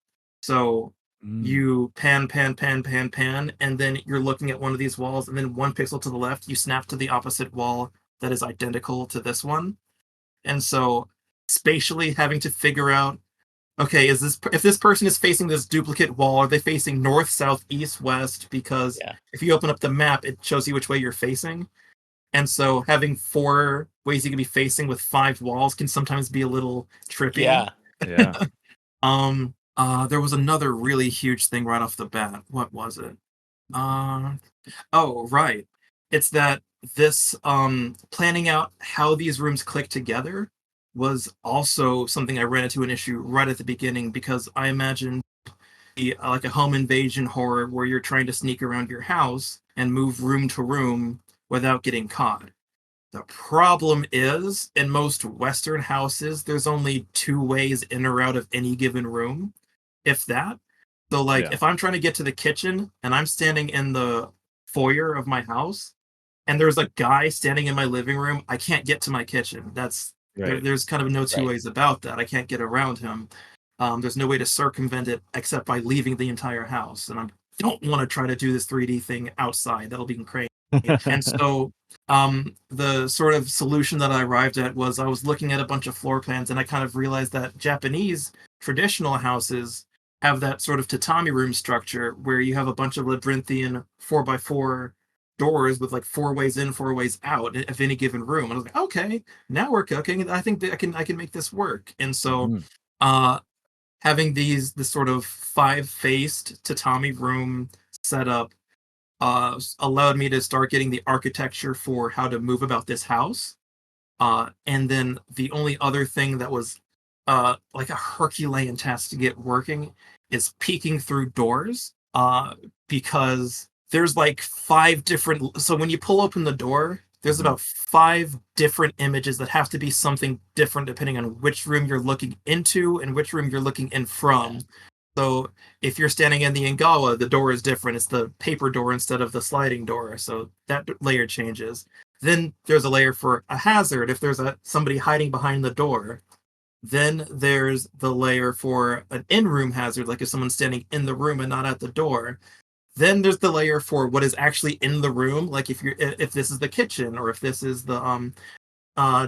So Mm. you pan, and then you're looking at one of these walls, and then 1 pixel to the left, you snap to the opposite wall that is identical to this one. And so spatially having to figure out, okay, is this if this person is facing this duplicate wall, are they facing north, south, east, west? Because Yeah. if you open up the map, it shows you which way you're facing. And so having 4 ways you can be facing with 5 walls can sometimes be a little trippy. Yeah. Yeah. There was another really huge thing right off the bat. What was it? Uh, oh, right. It's that this planning out how these rooms click together was also something I ran into an issue right at the beginning, because I imagined like a home invasion horror where you're trying to sneak around your house and move room to room without getting caught. The problem is, in most Western houses, there's only 2 ways in or out of any given room, if that. So, like, Yeah. if I'm trying to get to the kitchen and I'm standing in the foyer of my house, and there's a guy standing in my living room, I can't get to my kitchen. Right. There's kind of no two Right. ways about that. I can't get around him. There's no way to circumvent it except by leaving the entire house, and don't want to try to do this 3D thing outside. That'll be crazy. And so the sort of solution that I arrived at was I was looking at a bunch of floor plans and I kind of realized that Japanese traditional houses have that sort of tatami room structure where you have a bunch of labyrinthian 4x4 doors with like 4 ways in, 4 ways out of any given room. And I was like, okay, now we're cooking. I think that I can make this work. And so Mhm. having this sort of 5-faced tatami room setup allowed me to start getting the architecture for how to move about this house. And then the only other thing that was like a Herculean task to get working is peeking through doors. Because there's like 5 different. So when you pull open the door, there's Mhm. about 5 different images that have to be something different depending on which room you're looking into and which room you're looking in Yeah. from. So if you're standing in the Ingawa, the door is different. It's the paper door instead of the sliding door. So that layer changes. Then there's a layer for a hazard if there's somebody hiding behind the door. Then there's the layer for an in-room hazard, like if someone's standing in the room and not at the door. Then there's the layer for what is actually in the room, like if this is the kitchen or if this is the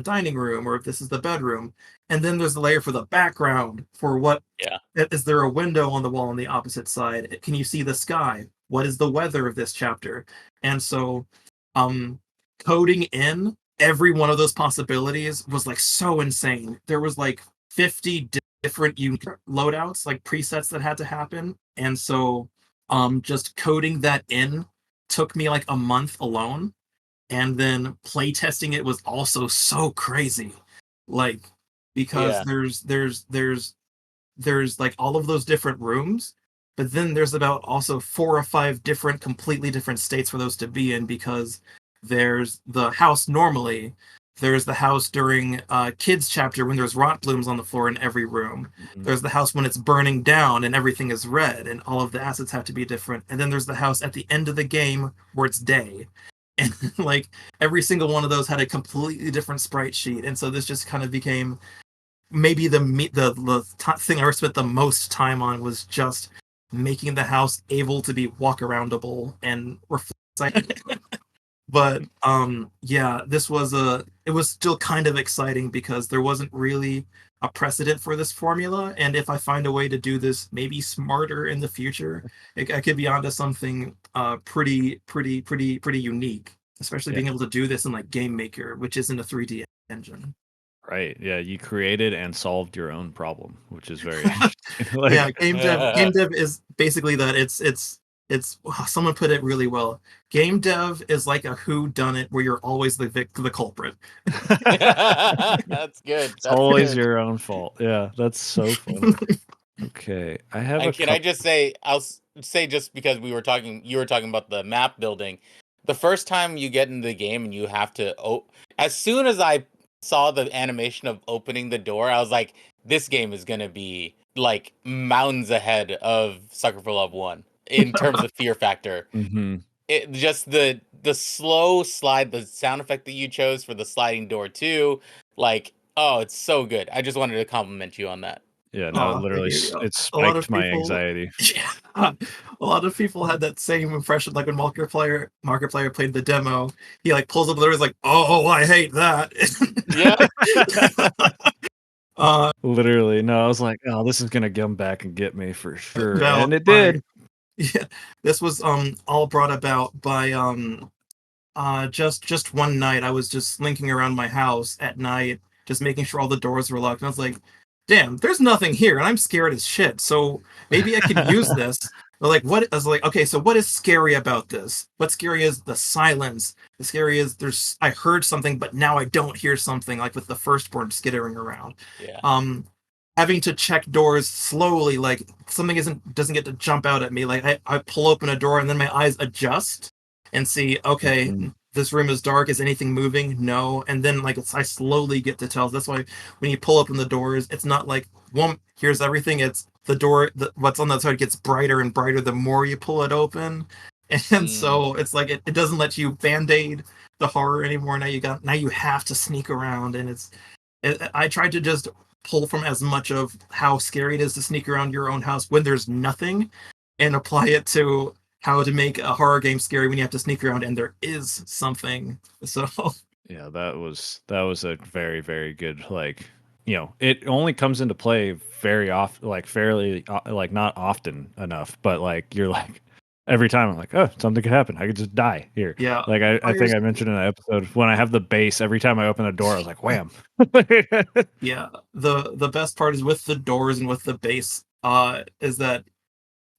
dining room or if this is the bedroom. And then there's the layer for the background for what Yeah. is there a window on the wall on the opposite side? Can you see the sky? What is the weather of this chapter? And so um coding in every one of those possibilities was like so insane. There was like 50 different unique loadouts, like presets that had to happen. And so just coding that in took me like a month alone, and then playtesting it was also so crazy, like because Yeah. there's like all of those different rooms, but then there's about also 4 or 5 different completely different states for those to be in, because there's the house normally, there's the house during kids chapter when there's rot blooms on the floor in every room, Mhm. there's the house when it's burning down and everything is red and all of the assets have to be different, and then there's the house at the end of the game where it's day. And like every single one of those had a completely different sprite sheet, and so this just kind of became maybe the thing I ever spent the most time on was just making the house able to be walk aroundable and reflect. But yeah, it was still kind of exciting because there wasn't really a precedent for this formula, and if I find a way to do this maybe smarter in the future, I could be onto something pretty unique, especially Yeah. being able to do this in like Game Maker, which isn't a 3D engine. Right. Yeah. You created and solved your own problem, which is very interesting. Yeah, Like, game dev is basically that. It's someone put it really well. Game dev is like a who done it where you're always the culprit. That's good. it's That's always good. your own fault. Yeah. That's so funny. Okay. I have a And can I couple. just say, say just because you were talking about the map building. The first time you get into the game and you have to, as soon as I saw the animation of opening the door, I was like, this game is gonna be like mountains ahead of Sucker for Love 1 in terms of fear factor. Mhm. It just the slow slide, the sound effect that you chose for the sliding door too, like, oh, it's so good. I just wanted to compliment you on that. Yeah. No, it Oh, literally, it a lot spiked of my people, anxiety. yeah, a lot of people had that same impression. Like when Markiplier played the demo, he like pulls up the door, he's like, "Oh, I hate that." Yeah. uh, Literally. No, I was like, oh, this is going to come back and get me for sure. about And it by did. yeah, this was all brought about by just one night I was just slinking around my house at night, just making sure all the doors were locked. And I was like, damn, there's nothing here, and I'm scared as shit. So maybe I could use this. But like what I was like, okay, so what is scary about this? What's scary is the silence. The scary is I heard something, but now I don't hear something, like with the firstborn skittering around. Yeah. Um Having to check doors slowly, like something doesn't get to jump out at me. Like I pull open a door and then my eyes adjust and see, okay, Mhm. this room is dark. Is anything moving? No. And then like I slowly get to tell. That's why when you pull open the doors, it's not like one here's everything. It's the door. What's on the side gets brighter and brighter the more you pull it open, and Mm, so it's like it doesn't let you band-aid the horror anymore. Now you have to sneak around, and I tried to just pull from as much of how scary it is to sneak around your own house when there's nothing, and apply it to how to make a horror game scary when you have to sneak around and there is something. So Yeah, that was a very, very good, like, it only comes into play very often, like fairly like not often enough, but like you're like every time I'm like, oh, something could happen. I could just die here. yeah, Like I think players. I mentioned in an episode when I have the base, every time I open the door, I was like, wham. Yeah, the best part is with the doors and with the base, is that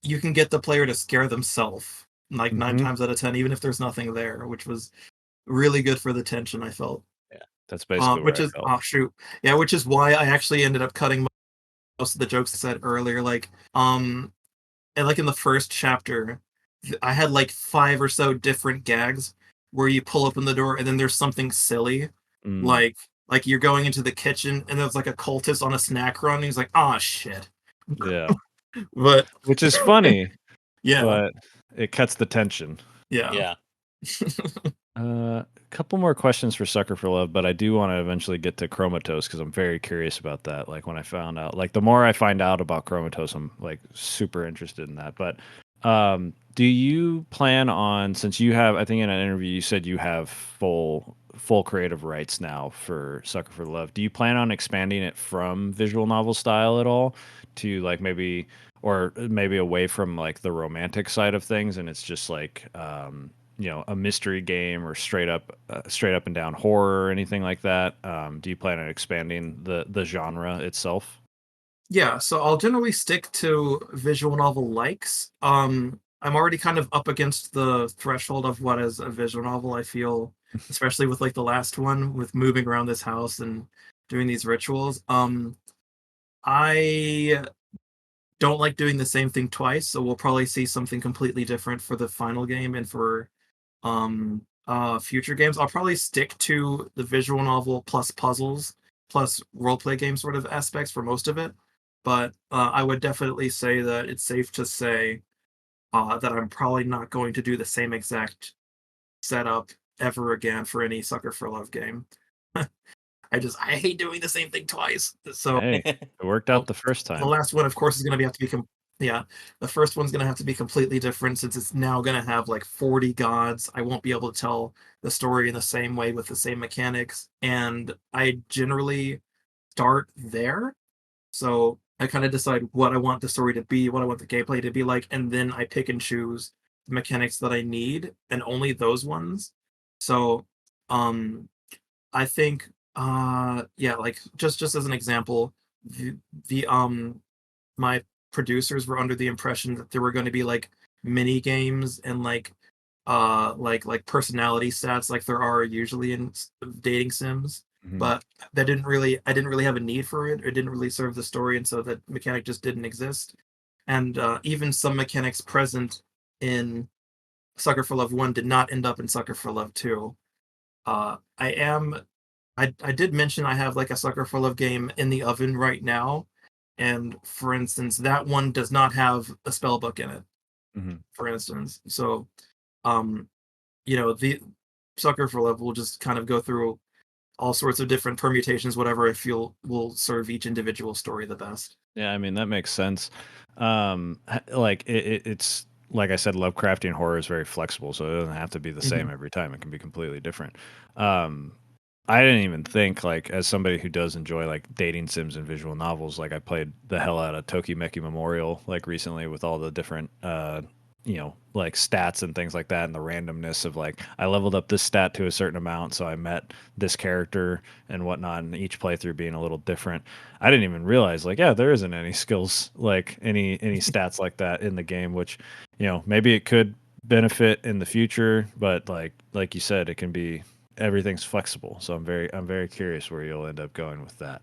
you can get the player to scare themselves like nine Hmm. times out of 10, even if there's nothing there, which was really good for the tension, I felt. Yeah. That's basically where Which I is felt. oh shoot, yeah, which is why I actually ended up cutting most of the jokes I said earlier. Like, and like in the first chapter, I had like 5 or so different gags where you pull open the door and then there's something silly, Mm, like like you're going into the kitchen and there's like a cultist on a snack run. And he's like, "Ah, shit." yeah, But which is funny, yeah, but it cuts the tension. yeah. Yeah. A couple more questions for Sucker for Love, but I do want to eventually get to Chromatose because I'm very curious about that. Like when I found out, like the more I find out about Chromatose, I'm like super interested in that. But do you plan on, since you have, I think in an interview you said you have full creative rights now for Sucker for Love. Do you plan on expanding it from visual novel style at all to like maybe or maybe away from like the romantic side of things and it's just like a mystery game or straight up and down horror or anything like that? Do you plan on expanding the genre itself? Yeah, so I'll generally stick to visual novel likes. I'm already kind of up against the threshold of what is a visual novel, I feel, especially with like the last one with moving around this house and doing these rituals. I don't like doing the same thing twice, so we'll probably see something completely different for the final game and for future games. I'll probably stick to the visual novel plus puzzles plus role play game sort of aspects for most of it. But I would definitely say that it's safe to say that I'm probably not going to do the same exact setup ever again for any Sucker for Love game. I hate doing the same thing twice. So Hey, it worked out well, the first the time. last one, of course, is going to have to be yeah. The first one's going to have to be completely different since it's now going to have like 40 gods. I won't be able to tell the story in the same way with the same mechanics, and I generally start there. So I kind of decide what I want the story to be, what I want the gameplay to be like, and then I pick and choose the mechanics that I need, and only those ones. So, um, I think, yeah, like just as an example, the, the my producers were under the impression that there were going to be like mini games and like personality stats like there are usually in dating sims, Mhm. but that didn't really I didn't really have a need for it. It didn't really serve the story, and so that mechanic just didn't exist. And even some mechanics present in Sucker for Love 1 did not end up in Sucker for Love 2. I am I did mention I have like a Sucker for Love game in the oven right now, and for instance, that one does not have a spell book in it. Mhm. For instance, so um, the Sucker for Love will just kind of go through all sorts of different permutations, whatever I feel will serve each individual story the best. Yeah, I mean that makes sense. Like it's like I said, Lovecraftian horror is very flexible, so it doesn't have to be the Mhm. same every time. It can be completely different. Um, I didn't even think like as somebody who does enjoy like dating sims and visual novels, like I played the hell out of Tokimeki Memorial like recently with all the different like stats and things like that and the randomness of like I leveled up this stat to a certain amount, so I met this character and whatnot, and each playthrough being a little different. I didn't even realize like yeah, there isn't any skills like any stats like that in the game, which maybe it could benefit in the future, but like you said, it can be everything's flexible. So I'm very curious where you'll end up going with that.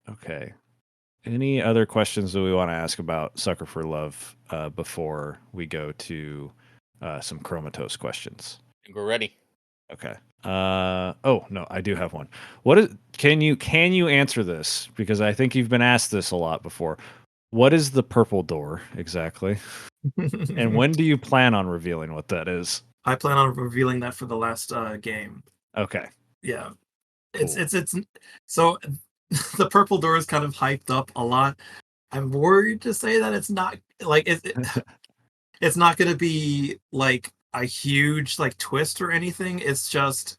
Okay. Any other questions that we want to ask about Sucker for Love before we go to some Chromatose questions? I think we're ready. Okay. Oh no, I do have one. What is can you answer this because I think you've been asked this a lot before. What is the purple door exactly? And when do you plan on revealing what that is? I plan on revealing that for the last game. Okay. Yeah, it's Cool. it's it's so the purple door is kind of hyped up a lot. I'm worried to say that it's not like it's not going to be like a huge like twist or anything. It's just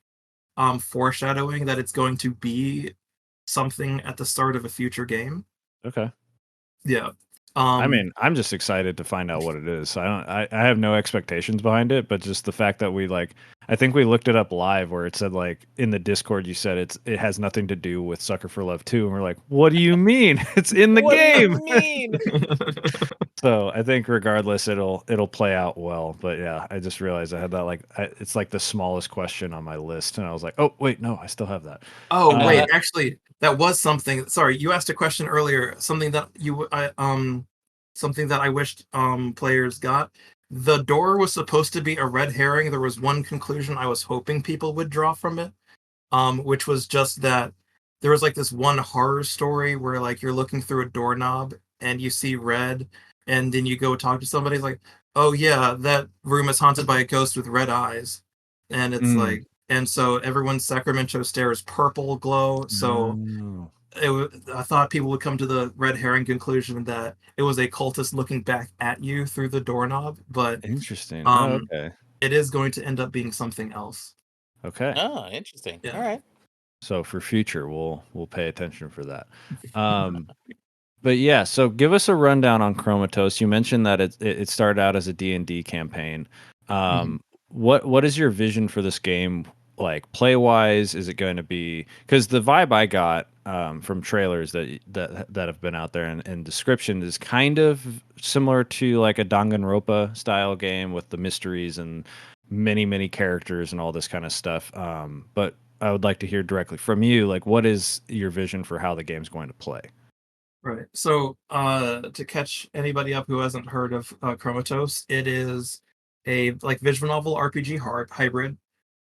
foreshadowing that it's going to be something at the start of a future game. Okay. Yeah. I mean, I'm just excited to find out what it is. I have no expectations behind it, but just the fact that we like, I think we looked it up live where it said like in the Discord, you said it has nothing to do with Sucker for Love 2. And we're like, what do you mean? It's in the What do you game. mean? So I think regardless, it'll play out well. But yeah, I just realized I had that it's like the smallest question on my list. And I was like, oh, wait, no, I still have that. Oh wait, actually, that was something. Sorry, you asked a question earlier. Something that I wished players got. The door was supposed to be a red herring. There was one conclusion I was hoping people would draw from it, which was just that there was like this one horror story where like you're looking through a doorknob and you see red, and then you go talk to somebody like, oh yeah, that room is haunted by a ghost with red eyes, and it's Mm. like, and so everyone's Sacramento stairs purple glow. So Oh, I thought people would come to the red herring conclusion that it was a cultist looking back at you through the doorknob, but interesting. Oh, um, okay. it is going to end up being something else. Okay. Oh, interesting. Yeah. All right. So for future, we'll pay attention for that. Um, but yeah, so give us a rundown on Chromatose. You mentioned that it started out as a D&D campaign. Mhm. What is your vision for this game? Like play wise, is it going to be because the vibe I got from trailers that have been out there and description is kind of similar to like a Danganronpa style game with the mysteries and many characters and all this kind of stuff. But I would like to hear directly from you, like what is your vision for how the game's going to play? Right. So, to catch anybody up who hasn't heard of Chromatose, it is a like visual novel RPG hybrid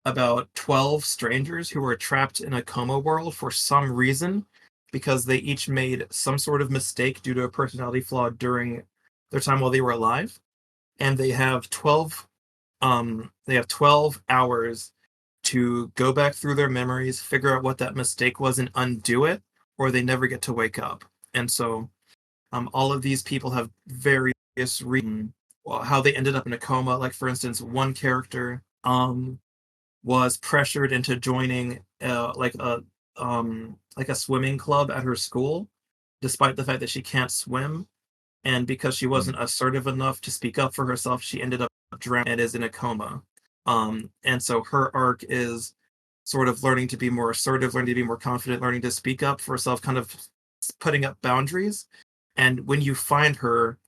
about 12 strangers who are trapped in a coma world for some reason because they each made some sort of mistake due to a personality flaw during their time while they were alive, and they have 12 hours to go back through their memories, figure out what that mistake was and undo it, or they never get to wake up. And so all of these people have various reasons how they ended up in a coma. Like for instance, one character was pressured into joining like a swimming club at her school, despite the fact that she can't swim. And because she wasn't assertive enough to speak up for herself, she ended up drowning and is in a coma. And so her arc is sort of learning to be more assertive, learning to be more confident, learning to speak up for herself, kind of putting up boundaries. And when you find her,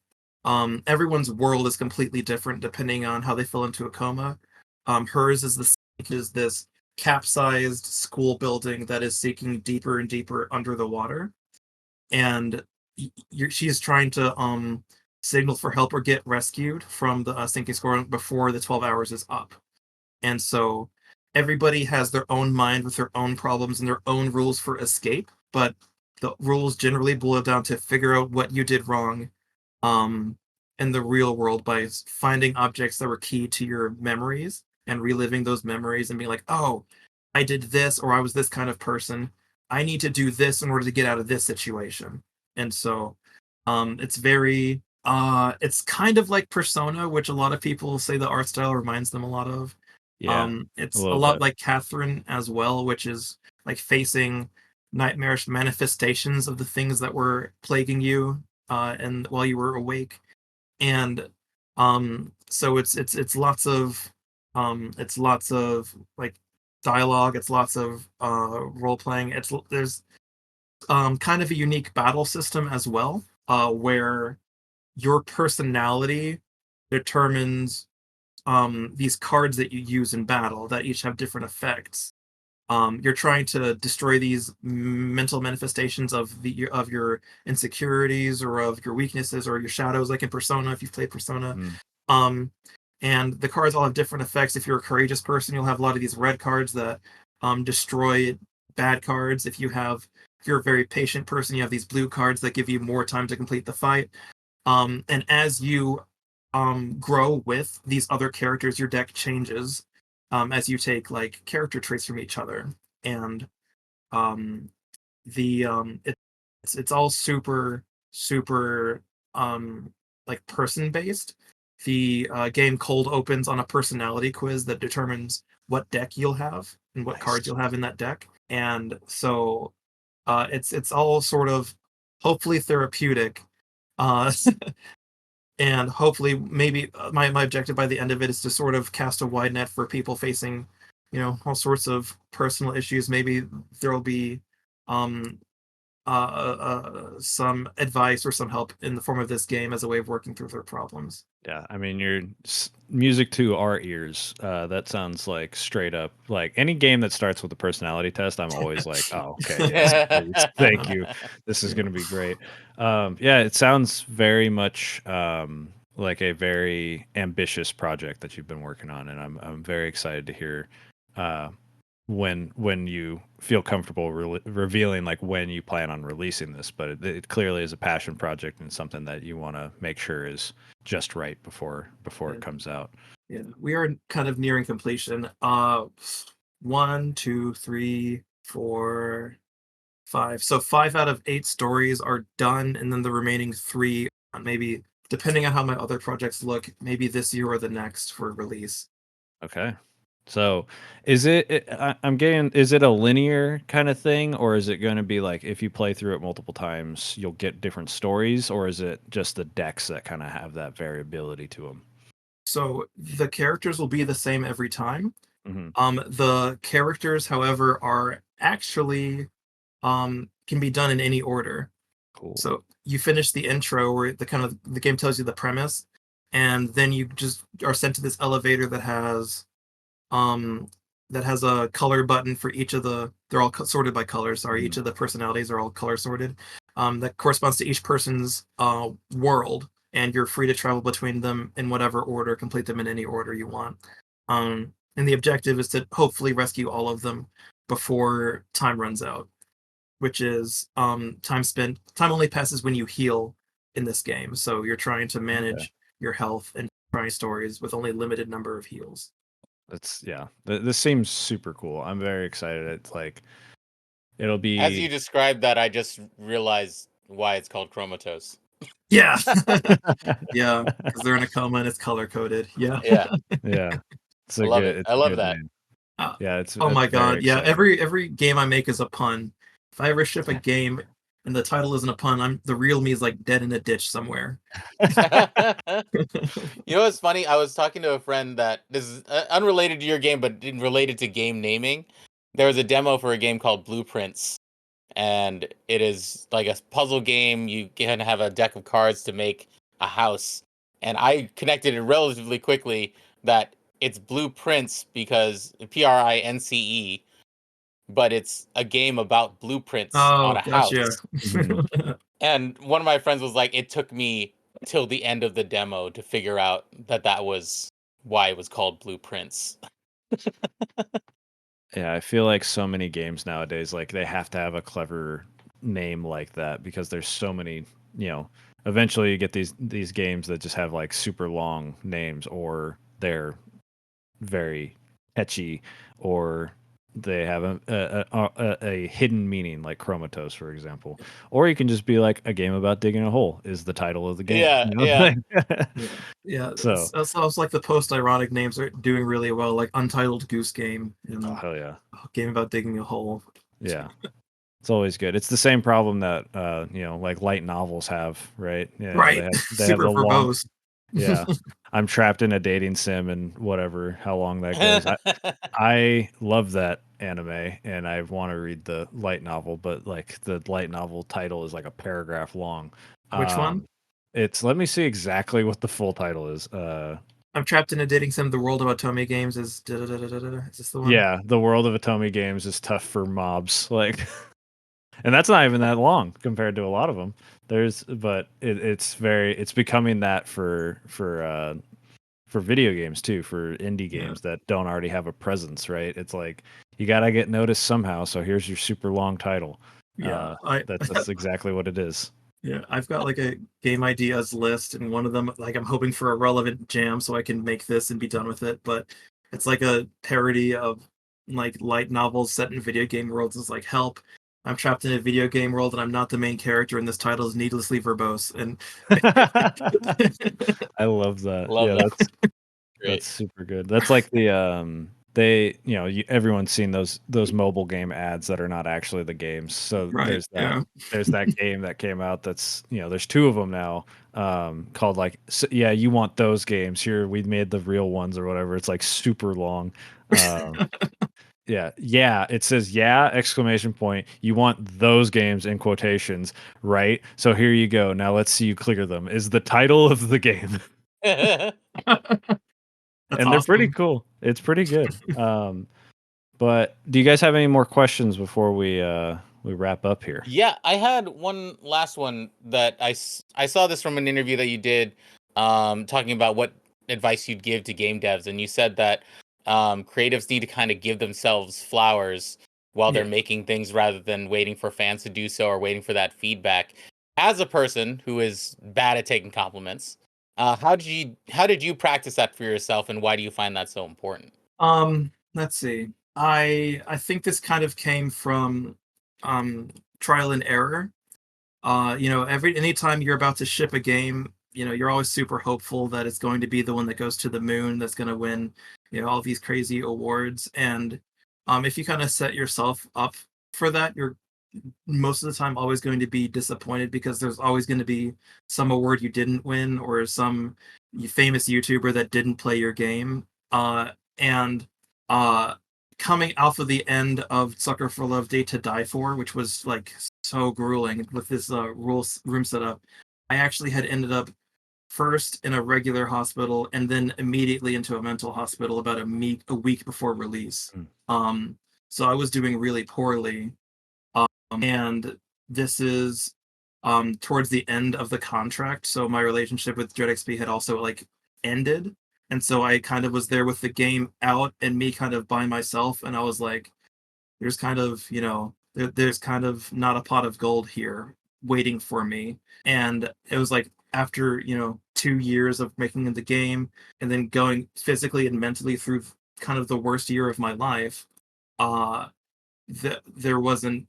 everyone's world is completely different depending on how they fell into a coma. Hers is this capsized school building that is sinking deeper and deeper under the water, and she's trying to signal for help or get rescued from the sinking school before the 12 hours is up. And so everybody has their own mind with their own problems and their own rules for escape, but the rules generally boil down to figure out what you did wrong um, in the real world by finding objects that were key to your memories and reliving those memories and being like, oh, I did this or I was this kind of person. I need to do this in order to get out of this situation. And so it's very it's kind of like Persona, which a lot of people say the art style reminds them a lot of. Yeah, a It's a little lot bit. like Catherine as well, which is like facing nightmarish manifestations of the things that were plaguing you and while you were awake. And so it's lots of like dialogue, it's lots of role playing. There's kind of a unique battle system as well, where your personality determines these cards that you use in battle that each have different effects. You're trying to destroy these mental manifestations of your insecurities or of your weaknesses or your shadows, like in Persona, if you've played Persona. Mm. Um, and the cards all have different effects. If you're a courageous person, you'll have a lot of these red cards that destroy bad cards. If you're a very patient person, you have these blue cards that give you more time to complete the fight. And as you grow with these other characters, your deck changes as you take like character traits from each other. And um, the it's all super. super like person based. The game cold opens on a personality quiz that determines what deck you'll have and what cards Nice. you'll have in that deck. And so it's all sort of hopefully therapeutic. Uh, and hopefully maybe my objective by the end of it is to sort of cast a wide net for people facing, all sorts of personal issues. Maybe there'll be um some advice or some help in the form of this game as a way of working through their problems. Yeah, I mean, you're music to our ears. That sounds like straight up like any game that starts with a personality test. I'm always like, oh, okay, yes, please, thank you. This is Yeah. going to be great. Yeah, it sounds very much like a very ambitious project that you've been working on, and I'm very excited to hear uh, when you feel comfortable revealing like when you plan on releasing this. But it clearly is a passion project and something that you want to make sure is just right before Yeah. it comes out. Yeah, we are kind of nearing completion. 1, 2, 3, 4, 5. So 5 out of 8 stories are done, and then the remaining 3, maybe depending on how my other projects look, maybe this year or the next for release. Okay. So I'm getting, is it a linear kind of thing, or is it going to be like if you play through it multiple times, you'll get different stories, or is it just the decks that kind of have that variability to them? So the characters will be the same every time. Hmm. The characters, however, are actually can be done in any order. Cool. So you finish the intro where the game tells you the premise, and then you just are sent to this elevator um that has a color button for each of they're all sorted by color. Sorry, each Mhm. of the personalities are all color sorted. That corresponds to each person's world, and you're free to travel between them in whatever order, complete them in any order you want. And the objective is to hopefully rescue all of them before time runs out, which is time only passes when you heal in this game. So you're trying to Okay. manage your health and trying stories with only a limited number of heals. That's yeah. This seems super cool. I'm very excited. It's like it'll As you be described that, I just realized why it's called Chromatose. Yeah. Yeah, because they're in a coma and it's color coded. Yeah. Yeah, yeah. It's I a love good it. I love name. that. Yeah, Oh it's my very God. Yeah, exciting. every game I make is a pun. If I ever ship a game and the title isn't a pun, the real me is like dead in a ditch somewhere. You know what's funny? I was talking to a friend that this is unrelated to your game, but related to game naming. There was a demo for a game called Blueprints, and it is like a puzzle game. You can have a deck of cards to make a house, and I connected it relatively quickly that it's Blueprints because PRINCE, but it's a game about blueprints on Oh, a gotcha. house. Mhm. And one of my friends was like, it took me till the end of the demo to figure out that that was why it was called Blueprints. Yeah, I feel like so many games nowadays, like they have to have a clever name like that because there's so many, you know, eventually you get these games that just have like super long names or they're very catchy or they have a hidden meaning like Chromatose, for example. Or you can just be like a game about digging a hole is the title of the game. Yeah, You know? yeah. Yeah. Yeah. So, That's also like the post-ironic names are doing really well, like Untitled Goose Game oh and hell yeah. Game About Digging a Hole. Yeah. It's always good. It's the same problem that like light novels have, right? Yeah, Right. they have Super the long verbose. yeah. I'm trapped in a dating sim and whatever, how long that goes. I love that anime and I want to read the light novel, but like the light novel title is like a paragraph long. Which one? Um it's let me see exactly what the full title is. I'm trapped in a dating sim. The world of Otome games is Is this the one? Yeah, The World of Atomi Games is tough for mobs. Like and that's not even that long compared to a lot of them. But it's becoming that for video games too, for indie Yeah. games that don't already have a presence, right? It's like you got to get noticed somehow. So here's your super long title. Yeah. I That's exactly what it is. Yeah, I've got like a game ideas list, and one of them, like, I'm hoping for a relevant jam so I can make this and be done with it. But it's like a parody of like light novels set in video game worlds. It's like, help! I'm trapped in a video game world and I'm not the main character, and this title is needlessly verbose. And I love that. Love Yeah, that. that's Great. super good. That's like the everyone's seen those mobile game ads that are not actually the games. So right, yeah. there's that game that came out that's, there's two of them now, called like, yeah, you want those games here, we made the real ones or whatever. It's like super long. Yeah, it says yeah exclamation point, you want those games in quotations, right? So here you go, now let's see you clear them, is the title of the game. That's And they're pretty awesome. cool. It's pretty good. But do you guys have any more questions before we wrap up here? Yeah, I had one last one that I saw this from an interview that you did, talking about what advice you'd give to game devs, and you said that creatives need to kind of give themselves flowers while they're Yeah. making things rather than waiting for fans to do so or waiting for that feedback. As a person who is bad at taking compliments, how did you practice that for yourself, and why do you find that so important? Let's see. I think this kind of came from um trial and error. Anytime you're about to ship a game, you're always super hopeful that it's going to be the one that goes to the moon, that's going to win, all these crazy awards. And if you kind of set yourself up for that, you're most of the time always going to be disappointed because there's always going to be some award you didn't win, or some famous YouTuber that didn't play your game. And uh, Coming off of the end of Sucker for Love Date to Die For, which was like so grueling with this room setup, I actually had ended up first in a regular hospital and then immediately into a mental hospital about a week before release. Mm. So I was doing really poorly, and this is towards the end of the contract, so my relationship with DreadXP had also like ended, and so I kind of was there with the game out and me kind of by myself, and I was like, there's kind of, there's kind of not a pot of gold here waiting for me. And it was like after, 2 years of making the game and then going physically and mentally through kind of the worst year of my life, uh there wasn't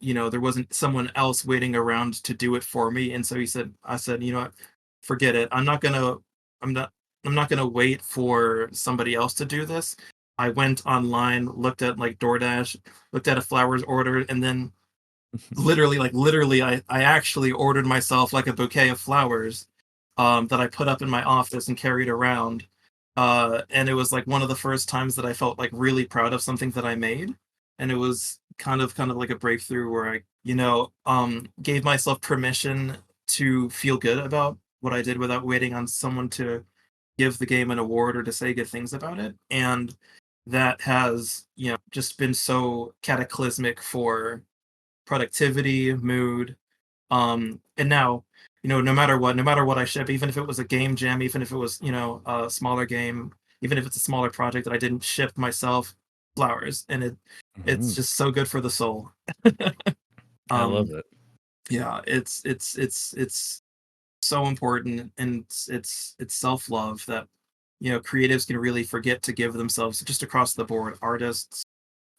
someone else waiting around to do it for me. And so I said, what, forget it, i'm not I'm not gonna wait for somebody else to do this. I went online, looked at like DoorDash, looked at a flowers order, and then literally I actually ordered myself like a bouquet of flowers, that I put up in my office and carried around. And it was like one of the first times that I felt like really proud of something that I made. And it was kind of like a breakthrough where I, gave myself permission to feel good about what I did without waiting on someone to give the game an award or to say good things about it. And that has, just been so cataclysmic for productivity, mood. And now, no matter what I ship, even if it was a game jam, even if it was, a smaller game, even if it's a smaller project that I didn't ship myself, flowers. And it's Mhm. just so good for the soul. I love um it. yeah, it's so important, and it's self-love that, creatives can really forget to give themselves just across the board. Artists,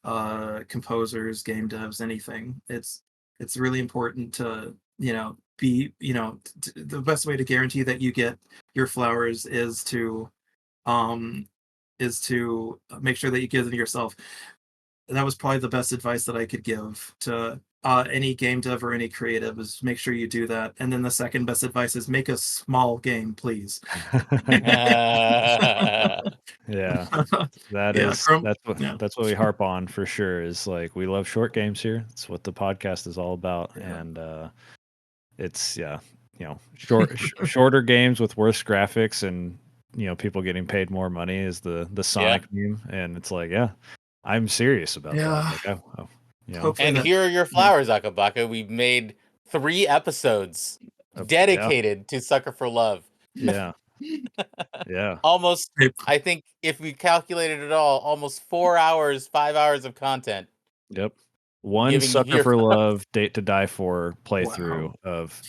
composers, game devs, anything. It's really important to, be, the best way to guarantee that you get your flowers um is to make sure that you give them to yourself. That was probably the best advice that I could give to any game dev or any creative, is make sure you do that. And then the second best advice is make a small game, please. Yeah. Yeah, Chrome. That's what Yeah, we harp on for sure, is like we love short games here. It's what the podcast is all about. yeah, And it's, yeah, shorter games with worse graphics and, people getting paid more money is the Yeah. Sonic meme. And it's like, yeah, I'm serious about that. yeah. Like, you know, Hopefully And that. here are your Yeah, flowers, Akabaka. We've made 3 episodes yeah, dedicated to Sucker for Love. yeah, yeah, Almost, Hey, I think, if we calculated it all, almost 4 hours, 5 hours of content. yep. One Giving Sucker your for Love Date to Die For wow. playthrough of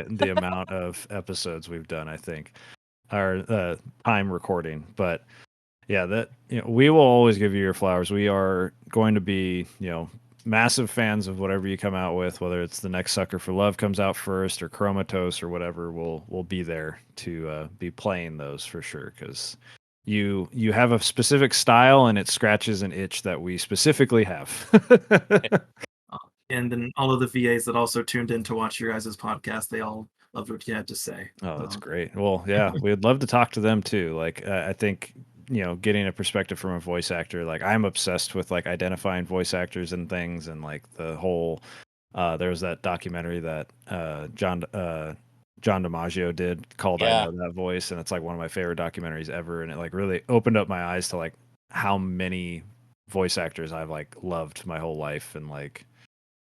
the amount of episodes we've done, I think, our time recording. But yeah, that, we will always give you your flowers. We are going to be, massive fans of whatever you come out with, whether it's the next Sucker for Love comes out first or Chromatose or whatever. We'll be there to be playing those for sure because you have a specific style and it scratches an itch that we specifically have. And then all of the VAs that also tuned in to watch your guys' podcast, they all loved what you had to say. Oh, that's great. Well, yeah, we'd love to talk to them too. Like, I think, getting a perspective from a voice actor, like I'm obsessed with like identifying voice actors and things and like the whole, there was that documentary that John DiMaggio did called I Yeah. Know That Voice. And it's like one of my favorite documentaries ever. And it like really opened up my eyes to like how many voice actors I've like loved my whole life. And like,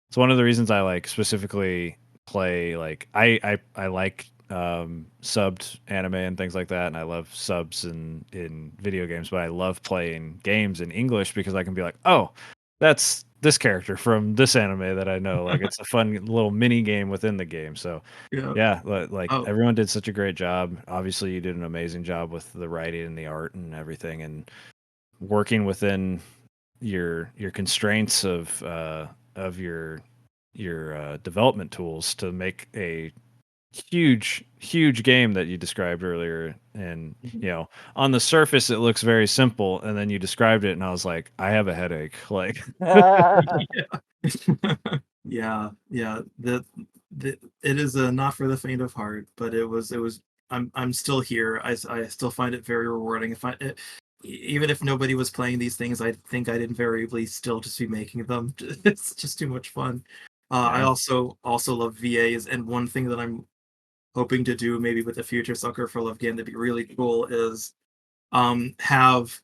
it's one of the reasons I like specifically play like I like subbed anime and things like that, and I love subs in video games, but I love playing games in English because I can be like, oh, that's this character from this anime that I know. Like it's a fun little mini game within the game. So yeah, like everyone did such a great job. Obviously, you did an amazing job with the writing and the art and everything, and working within your constraints of your development tools to make a huge game that you described earlier. And on the surface it looks very simple, and then you described it and I was like, I have a headache. Like yeah. The it is not for the faint of heart, but it was I'm still here. I still find it very rewarding. If even if nobody was playing these things, I think I'd invariably still just be making them. It's just too much fun. I also love VAs, and one thing that I'm hoping to do maybe with the future Sucker for Love game that'd be really cool is have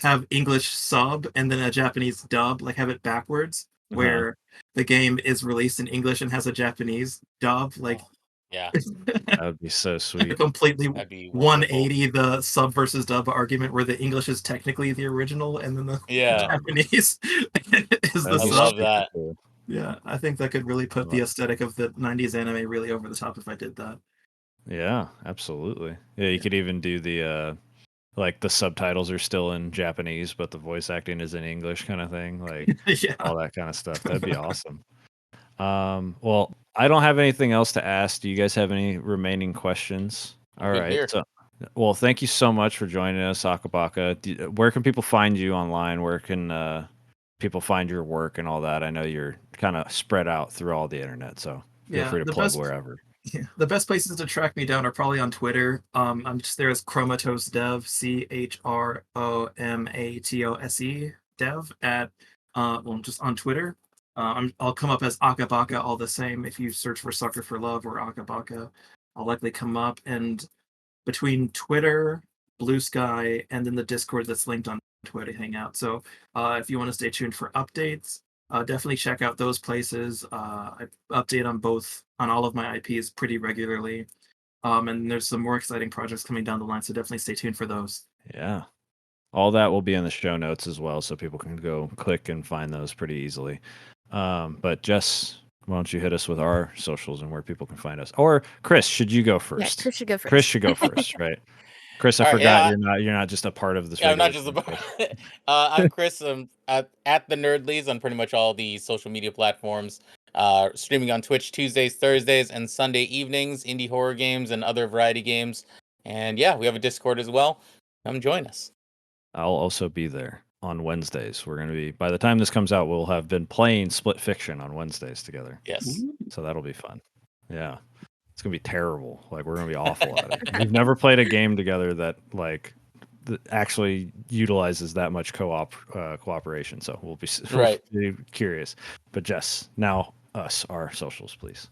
have English sub and then a Japanese dub, like have it backwards, where the game is released in English and has a Japanese dub, like yeah, that would be so sweet. completely that'd be 180 the sub versus dub argument, where the English is technically the original and then the Japanese is the I sub. love that. Cool. Yeah, I think that could really put the aesthetic of the 90s anime really over the top if I did that. Yeah, absolutely. Yeah, you could even do the like the subtitles are still in Japanese, but the voice acting is in English kind of thing. Like all that kind of stuff. That'd be awesome. Well, I don't have anything else to ask. Do you guys have any remaining questions? All right. Here. So, well, thank you so much for joining us, Akabaka. Where can people find you online? Where can people find your work and all that? I know you're kind of spread out through all the internet, so feel free to plug wherever. Yeah, the best places to track me down are probably on Twitter. I'm just there as Chromatose Dev, CHROMATOSE Dev at just on Twitter. I'll come up as Akabaka all the same. If you search for Sucker for Love or Akabaka, I'll likely come up. And between Twitter, Blue Sky, and then the Discord that's linked on Twitter Hangout. So if you want to stay tuned for updates, definitely check out those places. I update on all of my IPs pretty regularly. And there's some more exciting projects coming down the line, so definitely stay tuned for those. Yeah. All that will be in the show notes as well, so people can go click and find those pretty easily. But Jess, why don't you hit us with our socials and where people can find us? Or Chris, should you go first? Yeah, Chris should go first. Chris should go first, right? Chris, I forgot you're not just a part of this. Yeah, I'm not just a part. I'm Chris. I'm at the Nerdlies on pretty much all the social media platforms. Streaming on Twitch Tuesdays, Thursdays, and Sunday evenings, indie horror games and other variety games. And yeah, we have a Discord as well. Come join us. I'll also be there on Wednesdays. We're going to be, by the time this comes out, we'll have been playing Split Fiction on Wednesdays together. Yes. So that'll be fun. Yeah. It's going to be terrible. Like, we're going to be awful at it. We've never played a game together that, like, actually utilizes that much cooperation. So we'll be curious. But Jess, now our socials, please.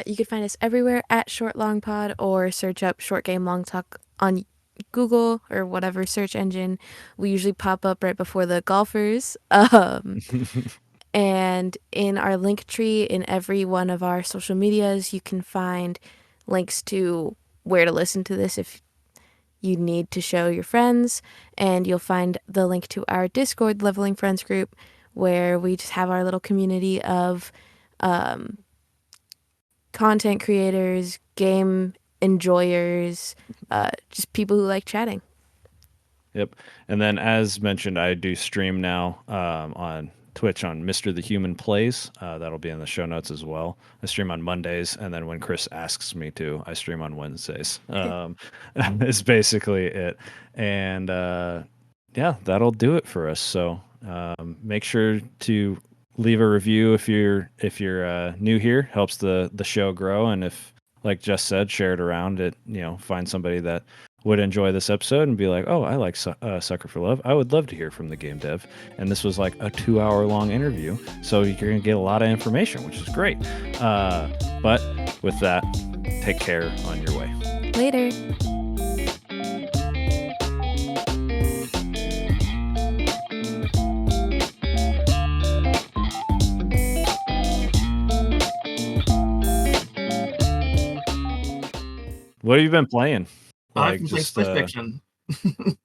You can find us everywhere at Short Long Pod, or search up Short Game Long Talk on Google or whatever search engine. We usually pop up right before the golfers. And in our link tree in every one of our social medias, you can find links to where to listen to this if you need to show your friends. And you'll find the link to our Discord Leveling Friends group, where we just have our little community of content creators, game enjoyers, just people who like chatting. Yep. And then, as mentioned, I do stream now on Twitch on Mr. The Human Plays. That'll be in the show notes as well. I stream on Mondays, and then when Chris asks me to, I stream on Wednesdays. Is basically it. And yeah, that'll do it for us. So make sure to leave a review if you're new here. Helps the show grow, and if, like Jess said, share it around. It find somebody that would enjoy this episode and be like, oh, I like Sucker for Love. I would love to hear from the game dev. And this was like a 2-hour long interview, so you're gonna get a lot of information, which is great. But with that, take care on your way. Later. What have you been playing? I've been playing Split Fiction.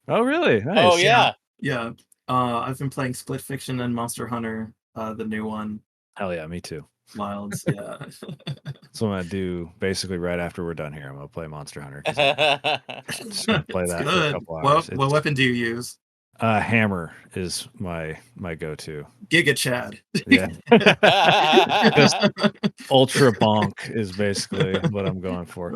Oh, really? Nice. Oh, yeah. Yeah. I've been playing Split Fiction and Monster Hunter, the new one. Hell yeah, me too. Wilds, yeah. So I'm gonna do basically right after we're done here. I'm gonna play Monster Hunter. I'm just gonna play that for a couple hours. What weapon do you use? Hammer is my go-to. Giga Chad. Yeah. Just Ultra Bonk is basically what I'm going for.